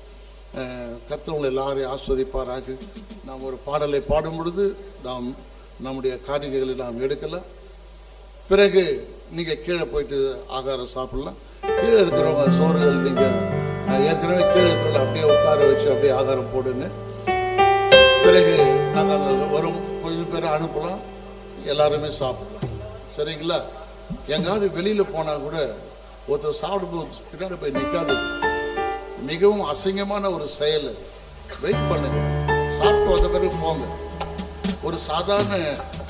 கர்த்தர் எல்லாரையும் ஆஸ்வதிப்பாராக. நாம் ஒரு பாடலை பாடும் பொழுது நாம் நம்முடைய காணிக்கைகளை நாம் எடுக்கலாம். பிறகு நீங்கள் கீழே போயிட்டு ஆகாரம் சாப்பிடலாம். கீழே இருக்கிறவங்க சோறுகள் நீங்கள் ஏற்கனவே கீழே இருக்கிற அப்படியே உட்கார வச்சு அப்படியே ஆகாரம் போடுங்க. பிறகு நாங்கள் வரும் கொஞ்சம் பேரை அனுப்பலாம், எல்லாருமே சாப்பிடலாம். சரிங்களா? எங்காவது வெளியில் போனால் கூட ஒருத்தர் சாப்பிடும்போது பின்னாடி போய் நிற்காது. மிகவும் அசிங்கமான ஒரு செயல். வெயிட் பண்ணுங்க, சாப்பிட்டு வந்த பிறகு போங்க. ஒரு சாதாரண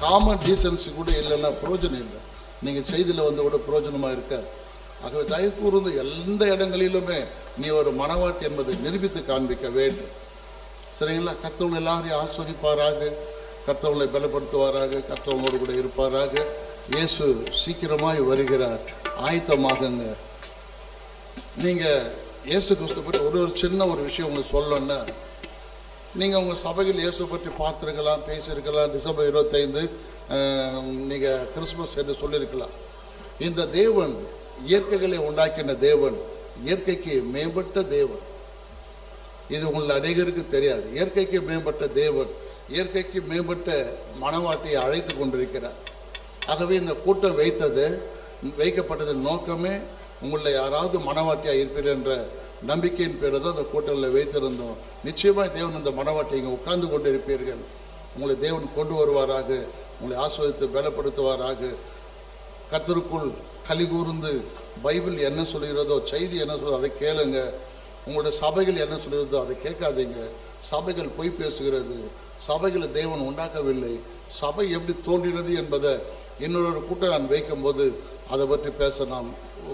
காமன் டீசன்சி கூட இல்லைன்னா பிரயோஜனம் இல்லை. நீங்கள் செய்தியில் வந்து கூட பிரயோஜனமாக இருக்காது. ஆகவே தயவு கூர்ந்து எந்த இடங்களிலுமே நீ ஒரு மனவாட்டி என்பதை நிரூபித்து காண்பிக்க வேண்டும். சரிங்களா? கர்த்தர் எல்லாரையும் ஆஸ்வதிப்பாராக, கர்த்தரை பலப்படுத்துவாராக, கர்த்தரோடு கூட இருப்பாராக. இயேசு சீக்கிரமாய் வருகிறார், ஆயத்தமாகுங்க. நீங்கள் இயேசு கிறிஸ்து பற்றி ஒரு சின்ன ஒரு விஷயம் உங்களுக்கு சொல்லணும்னா, நீங்கள் உங்கள் சபையில் இயேசு பற்றி பார்த்துருக்கலாம், பேசியிருக்கலாம். டிசம்பர் 25 நீங்கள் கிறிஸ்மஸ் என்று சொல்லியிருக்கலாம். இந்த தேவன் இயற்கைகளை உண்டாக்கின தேவன், இயற்கைக்கு மேம்பட்ட தேவன். இது உங்கள் அநேகருக்கு தெரியாது. இயற்கைக்கு மேம்பட்ட தேவன், இயற்கைக்கு மேம்பட்ட மனவாட்டியை அழைத்து கொண்டிருக்கிறார். ஆகவே இந்த கூட்டம் வைக்கப்பட்டதன் நோக்கமே உங்களை யாராவது மனவாட்டியாக இருப்பீர்கள் என்ற நம்பிக்கையின் பேரை தான் அந்த கூட்டங்களில் வைத்திருந்தோம். நிச்சயமாக தேவன் இந்த மனவாட்டி இங்கே உட்கார்ந்து கொண்டு இருப்பீர்கள். உங்களை தேவன் கொண்டு வருவாராக, உங்களை ஆஸ்வதித்து பலப்படுத்துவாராக. கர்த்தருக்குள் களி கூர்ந்து பைபிள் என்ன சொல்கிறதோ, செய்தி என்ன சொல்கிறதோ அதை கேளுங்க. உங்களுடைய சபைகள் என்ன சொல்கிறதோ அதை கேட்காதீங்க. சபைகள் பொய் பேசுகிறது. சபைகளை தேவன் உண்டாக்கவில்லை. சபை எப்படி தோன்றினது என்பதை இன்னொரு கூட்டம் நான் வைக்கும்போது அதை பற்றி பேச நாம்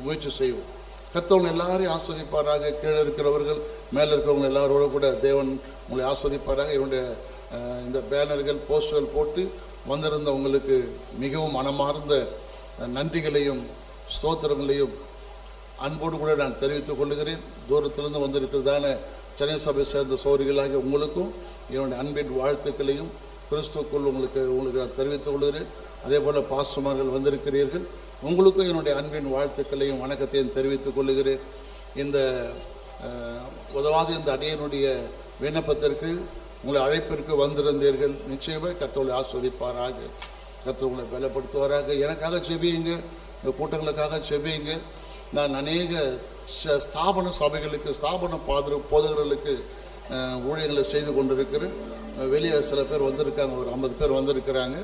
முயற்சி செய்வோம். கர்த்தர் எல்லாரையும் ஆஸ்வதிப்பாராக. கீழே இருக்கிறவர்கள், மேலே இருக்கிறவங்க எல்லாரோட கூட தேவன் உங்களை ஆஸ்வதிப்பாராக. என்னுடைய இந்த பேனர்கள், போஸ்டர்கள் போட்டு வந்திருந்தவங்களுக்கு மிகவும் மனமார்ந்த நன்றிகளையும் ஸ்தோத்திரங்களையும் அன்போடு கூட நான் தெரிவித்துக் கொள்ளுகிறேன். தூரத்திலிருந்து வந்திருக்கிறதான சென்னை சபை சேர்ந்த சோதரிகளாகிய உங்களுக்கும் என்னுடைய அன்பின் வாழ்த்துக்களையும் கிறிஸ்துக்குள் உங்களுக்கு நான் தெரிவித்துக் கொள்கிறேன். அதே போல் பாஸ்டர்மார்கள் வந்திருக்கிறீர்கள், உங்களுக்கும் என்னுடைய அன்பின் வாழ்த்துக்களையும் வணக்கத்தையும் தெரிவித்துக் கொள்ளுகிறேன். இந்த உதவாத இந்த அடியனுடைய விண்ணப்பத்திற்கு உங்களை அழைப்பிற்கு வந்திருந்தீர்கள். நிச்சயமாக கர்த்தரை ஆஸ்வதிப்பாராக, கர்த்தர் உங்களை பலப்படுத்துவாராக. எனக்காக செபியுங்க, இந்த கூட்டங்களுக்காக செபியுங்க. நான் அநேக ஸ்தாபன சபைகளுக்கு, ஸ்தாபன போதகர்களுக்கு ஊழியர்களை செய்து கொண்டிருக்கிறேன். வெளியே சில பேர் வந்திருக்காங்க, ஒரு 50 பேர் வந்திருக்கிறாங்க.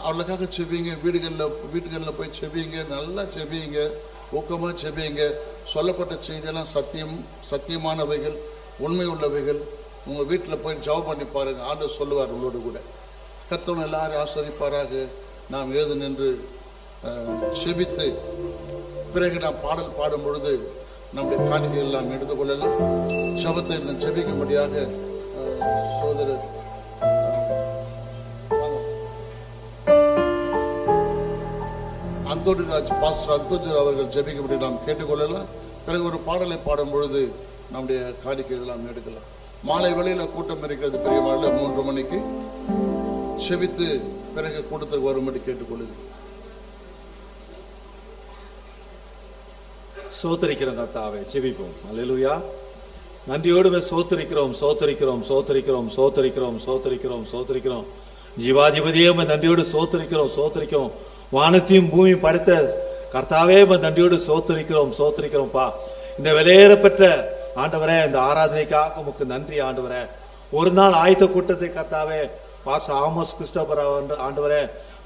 அவர்களுக்காக செபியுங்க. வீடுகளில் போய் செபியுங்க, நல்லா செபியுங்க, ஊக்கமாக செபியுங்க. சொல்லப்பட்ட செய்தியெல்லாம் சத்தியமானவைகள், உண்மை உள்ளவைகள். உங்கள் வீட்டில் போய் ஜெபம் பண்ணி பாருங்கள், ஆண்டவர் சொல்லுவார் உங்களோடு கூட. கர்த்தர் எல்லாரும் ஆஸ்வதிப்பாராக. நாம் எழுந்து நின்று செபித்து பிறகு நாம் பாடல் பாடும் பொழுது நம்முடைய காணிக்கைகள் எல்லாம் எடுத்துக்கொள்ளலாம். ஜெபத்தை செபிக்கும்படியாக சகோதரர் அந்தோணிராஜ், பாஸ்டர் அந்தோணி அவர்கள் ஜெபிக்கும்படி நாம் கேட்டுக்கொள்ளலாம். பிறகு ஒரு பாடலை பாடும் பொழுது நம்முடைய காணிக்கைகள் எல்லாம் எடுக்கலாம். மாலை வேளையில் கூட்டம் இருக்கிறது பெரியமாரில் 3 மணிக்கு. செபித்து பிறகு கூட்டத்துக்கு வரும்படி கேட்டுக்கொள்ளுகிறேன். சோத்தரிக்கிறோம் கர்த்தாவே, செபிப்போம். அல்லேலூயா. நன்றியோடு சோத்தரிக்கிறோம், சோத்தரிக்கிறோம், சோத்தரிக்கிறோம், சோத்தரிக்கிறோம், சோத்தரிக்கிறோம், சோத்தரிக்கிறோம். ஜீவாதிபதியே நன்றியோடு சோத்தரிக்கிறோம், சோத்தரிக்கிறோம். வானத்தையும் பூமியும் படைத்த கர்த்தாவே நன்றியோடு சோத்தரிக்கிறோம், சோத்தரிக்கிறோம்ப்பா. இந்த விலையேறப்பெற்ற ஆண்டவரே, இந்த ஆராதனைக்காக உமக்கு நன்றி ஆண்டவரே. ஒரு நாள் ஆயத்த கூட்டத்தை கர்த்தாவே பாஸ்டர் ஆமோஸ் கிறிஸ்டோபர் ஆண்டவரே,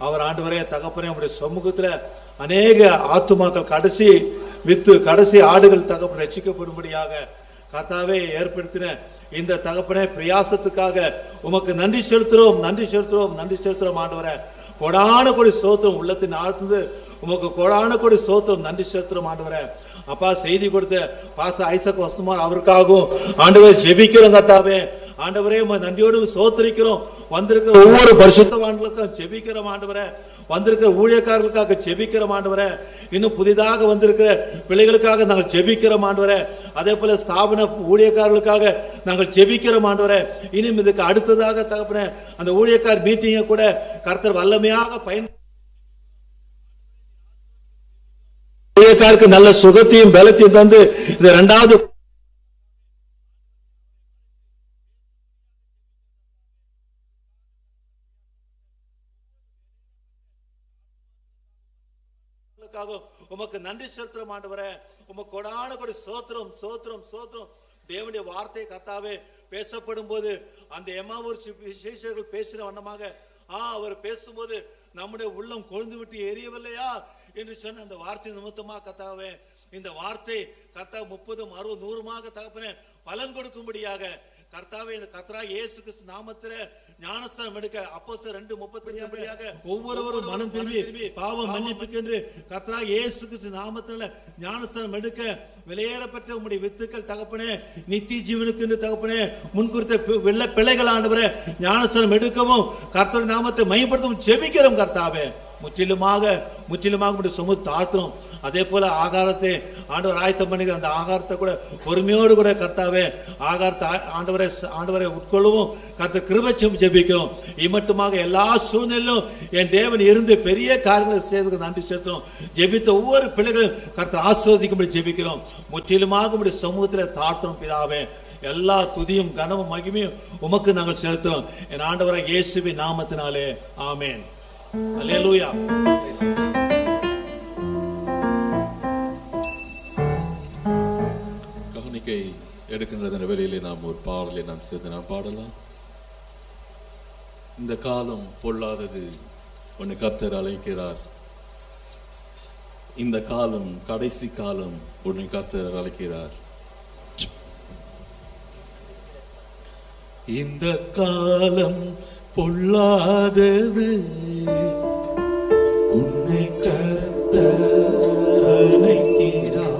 அவர் ஆண்டவரே தகப்பனே உடைய சமூகத்தில் அநேக ஆத்துமாக்கள் கடைசி ஆடுகள் தகப்பன் ரட்சிக்கப்படும்படியாக கர்த்தாவே ஏற்படுத்தின இந்த தகப்பனே பிரயாசத்துக்காக உமக்கு நன்றி செலுத்துறோம், நன்றி செலுத்துறோம், நன்றி செலுத்துறோம் ஆண்டவரே. கொடான கொடி சோத்திரம் உள்ளத்தின் ஆழ்ந்து உமக்கு கொடான கொடி சோத்திரம், நன்றி செலுத்துறோம் ஆண்டவரே. அப்பா, செய்தி கொடுத்த பாஸ்டர் ஐசக் வசந்தகுமார் அவருக்காகவும் ஆண்டவரே ஜெபிக்கிறோம் கர்த்தாவே. ஆண்டவரே நன்றியோடு சோத்தரிக்கிறோம். வந்திருக்கிற ஒவ்வொரு பரிசுத்தவான்களுக்கும் ஜெபிக்கிறோம் ஆண்டவரே. வந்திருக்கிற ஊழியக்காரர்களுக்காக ஜெபிக்கிறோம் ஆண்டவரே. இன்னும் புதிதாக வந்திருக்கிற பிள்ளைகளுக்காக நாங்கள் ஜெபிக்கிறோம் ஆண்டவரே. அதே போல ஸ்தாபன ஊழியக்காரர்களுக்காக நாங்கள் ஜெபிக்கிறோம் ஆண்டவரே. இனியும் இதுக்கு அடுத்ததாக தகப்பனே அந்த ஊழியக்கார் மீட்டிங்கை கூட கர்த்தர் வல்லமையாக ஊழியக்காருக்கு நல்ல சுகத்தையும் பலத்தையும் தந்து இந்த 2வது உமக்கு நன்றி செலுத்துறோம் ஆண்டவரே. உமக்கு கொடான கொடி சோத்திரம், சோத்திரம், சோத்திரம். தேவனுடைய வார்த்தை கர்த்தாவே பேசப்படும் போது அந்த எம்மாவூர் சீஷர்கள் பேசின வண்ணமாக அவர் பேசும்போது நம்முடைய உள்ளம் கொழுந்து விட்டு எரியவில்லையா என்று சொன்ன அந்த வார்த்தை நிமித்தமாக கர்த்தாவே இந்த வார்த்தை கர்த்தாவே 30, 60, 100 தகப்பனே பலன் கொடுக்கும்படியாக கர்த்தாவே இந்த கர்த்தராகிய இயேசு கிறிஸ்து நாமத்திலே ஞானஸ்நானம் எடுக்க அப்போஸ்தலர் 2:35 ஒவ்வொருவரும் மனம் திரும்பி பாவம் மன்னிப்புக்கென்று கர்த்தராகிய இயேசு கிறிஸ்து நாமத்திலே ஞானஸ்நானம் எடுக்க விலையேறப்பட்ட உம்முடைய வித்துக்கள் தகப்பனே நித்திய ஜீவனுக்கு தகப்பனே முன்குறித்த வெள்ள பிள்ளைகள் ஆண்டவரே ஞானஸ்நானம் எடுக்கவும் கர்த்தருடைய நாமத்தை மகிமைப்படுத்தவும் ஜெபிக்கிறோம் கர்த்தாவே. முற்றிலுமாக சுமு தாழ்த்துறோம். அதே போல ஆகாரத்தை ஆண்டவர் ஆயத்தம் பண்ணுகிற அந்த ஆகாரத்தை கூட பொறுமையோடு கூட கர்த்தாவே ஆகாரத்தை ஆண்டவரை உட்கொள்ளவும் கர்த்தர் கிருபை ஜெபிக்கிறோம். இம்மட்டுமாக எல்லா சூழ்நிலையிலும் என் தேவன் இருந்து பெரிய காரியங்களை செய்ததுக்கு நன்றி செலுத்துறோம். ஜெபித்த ஒவ்வொரு பிள்ளைகளும் கர்த்தர் ஆசீர்வதிக்கும்படி ஜெபிக்கிறோம். முற்றிலுமாக உடைய சமூகத்தில் தாழ்த்துறோம் பிதாவே. எல்லா துதியும் கனமும் மகிமையும் உமக்கு நாங்கள் செலுத்துறோம் என் ஆண்டவரை இயேசுவின் நாமத்தினாலே ஆமென். அல்லேலூயா. காணிக்கை எடுக்கின்ற வேளையிலே நாம் ஒரு பாடலை நாம் சேர்ந்து நாம் பாடலாம். இந்த காலம் பொல்லாதது, உன்னை கர்த்தர் அழைக்கிறார். இந்த காலம் கடைசி காலம், உன்னை கர்த்தர் அழைக்கிறார். இந்த காலம் பொல்லாதது, உன்னை கர்த்தர் அழைக்கிறார்.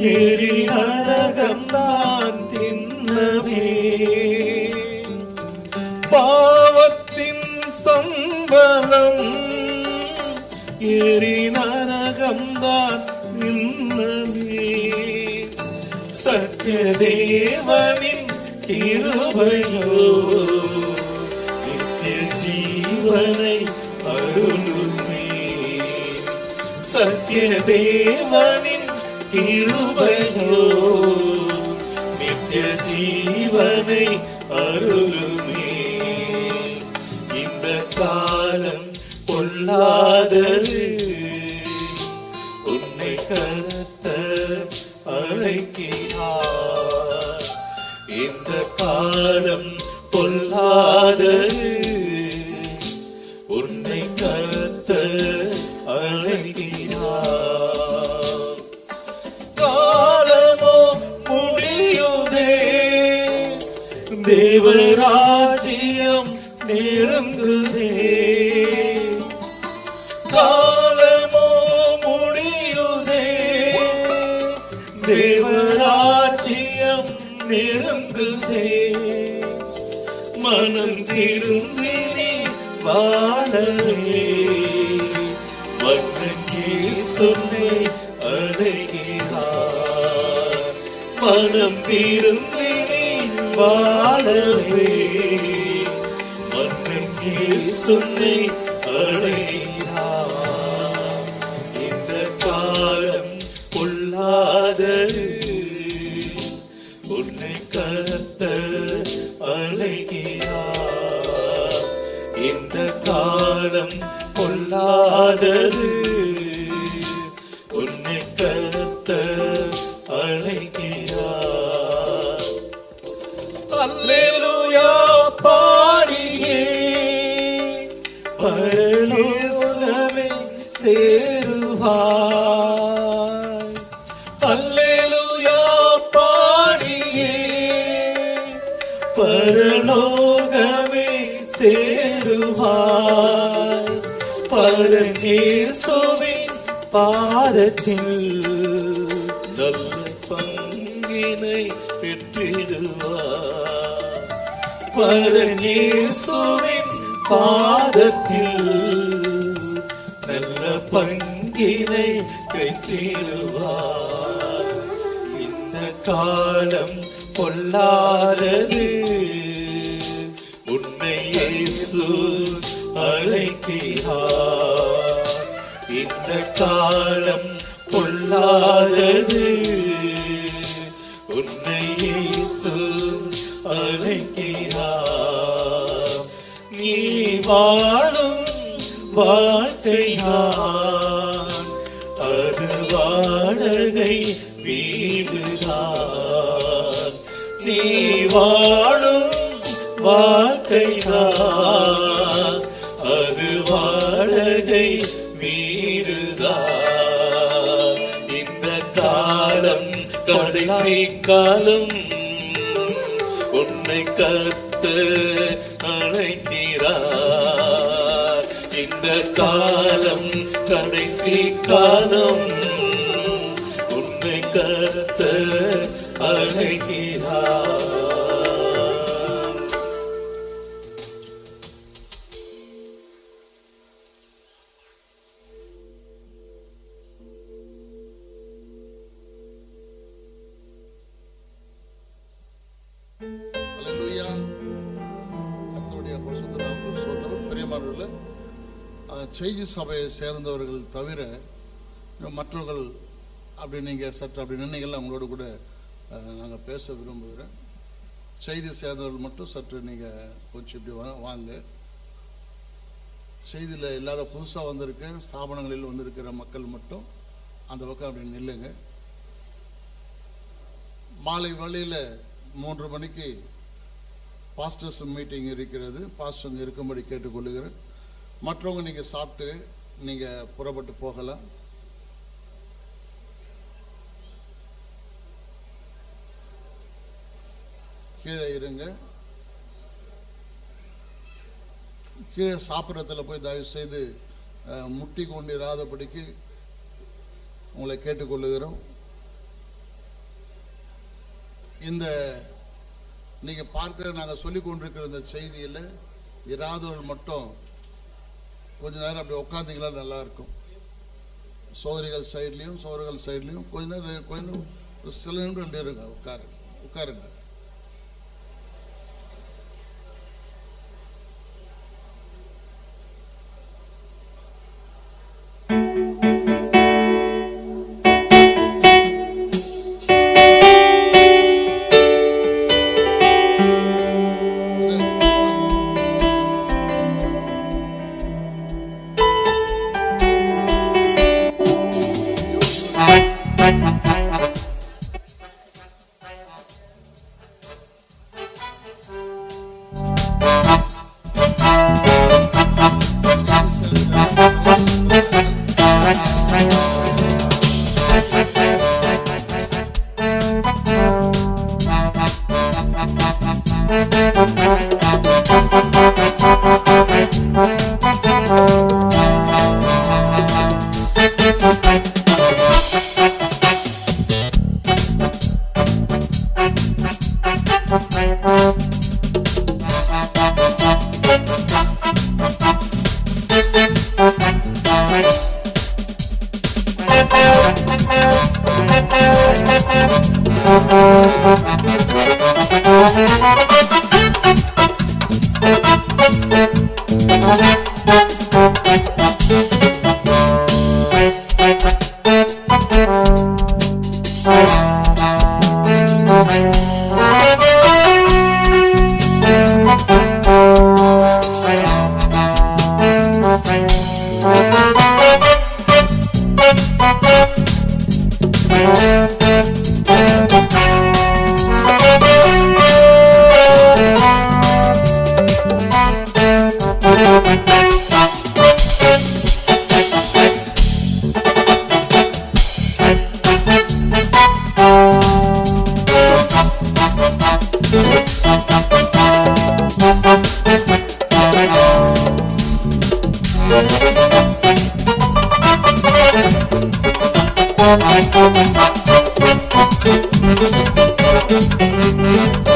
எரி நரகம்தான் தின்னமே. பாவத்தின் சம்பளம் எரி நரகம்தான் தின்னமே. சத்திய தேவனின் கிருபையோ நித்திய ஜீவனை அருளுமே. சத்திய தேவனின் கிருபையோ நித்திய ஜீவனை அருளுமே. இந்த காலம் பொல்லாதது, உன்னை கர்த்தர் அழைக்கிறார். இந்த காலம் பொல்லாதது, உன்னை கர்த்தர் அழைக்கிறார். காலமோ முடியுதே, தேவராஜ்யம் நெருங்குதே. காலமோ முடியுதே, தேவராஜ்யம் நெருங்குதே. மனம் திருந்தி நீ வாழவே, மன்னன் இயேசுவை அழைக்கிறார். மனம் திருந்தி நீ வாழவே, மன்னன் இயேசுவை அழைக்கிறார். இந்த காலம் பொல்லாதது, உன்னை கர்த்தர் அழைக்கிறார். இந்த காலம் பொல்லாதது, உன்னை கர்த்தர் அழைக்கிறார். அல்லேலூயா பாடியே பரலோகமே சேருவாய். அல்லேலூயா பாடியே பரலோகமே சேருவாய். பரமேசுவின் பாதத்தில் நல்ல பங்கினை பெற்றிடுவார். பரமேசுவின் பாதத்தில் நல்ல பங்கினை பெற்றிடுவார். இந்த காலம் பொல்லாதது, உன்னை இயேசு அழைக்கிறார். இந்த காலம் பொல்லாதது, உன்னை இயேசு அழைக்கிறார். நீ வாழும் வாழ்க்கைதான், அது வாடகை வீடுதான். நீ வாழும் வாழ்க்கைதான், அது வாடகை வீடுதான். இந்த காலம் கடைசி காலம், உன்னை கர்த்தர் அழைக்கிறார். இந்த காலம் கடைசி காலம், உன்னை கர்த்தர் அழைக்கிறார். அல்லேலூயா. கர்த்தருடைய பரிசுத்த நாமத்துக்கு ஸ்தோத்திரம். பிரியமானவர்களே, செய்தி சபையை சேர்ந்தவர்கள் தவிர மற்றவர்கள் அப்படி நீங்கள் சற்று அப்படி நின்னீங்கள்ல, அவங்களோட கூட நாங்கள் பேச விரும்புகிறேன். செய்தி சேர்ந்தவர்கள் மட்டும் சற்று நீங்கள் கொஞ்சம் இப்படி வாங்க. செய்தியில் இல்லாத புதுசாக வந்திருக்க ஸ்தாபனங்களில் வந்திருக்கிற மக்கள் மட்டும் அந்த பக்கம் அப்படி நில்லுங்க. மாலை வேளையில் 3 மணிக்கு பாஸ்டர்ஸ் மீட்டிங் இருக்கிறது. பாஸ்டர் இருக்கும்படி கேட்டுக்கொள்ளுகிறேன். மற்றவங்க நீங்கள் சாப்பிட்டு நீங்கள் புறப்பட்டு போகலாம். கீழே இருங்க. கீழே சாப்பிட்றதுல போய் தயவு செய்து முட்டி கொண்டிராதபடிக்கு உங்களை கேட்டுக்கொள்ளுகிறோம். இந்த நீங்க பார்க்கிற நாங்கள் சொல்லி கொண்டிருக்கிற இந்த செய்தியில் இராதவர்கள் மட்டும் கொஞ்ச நேரம் அப்படி உட்காந்தீங்களா நல்லா இருக்கும். சோதரிகள் சைட்லையும் சோதரிகள் சைட்லையும் கொஞ்ச நேரம் சில நிமிடம் இருங்க, உட்காருங்க. Thank you.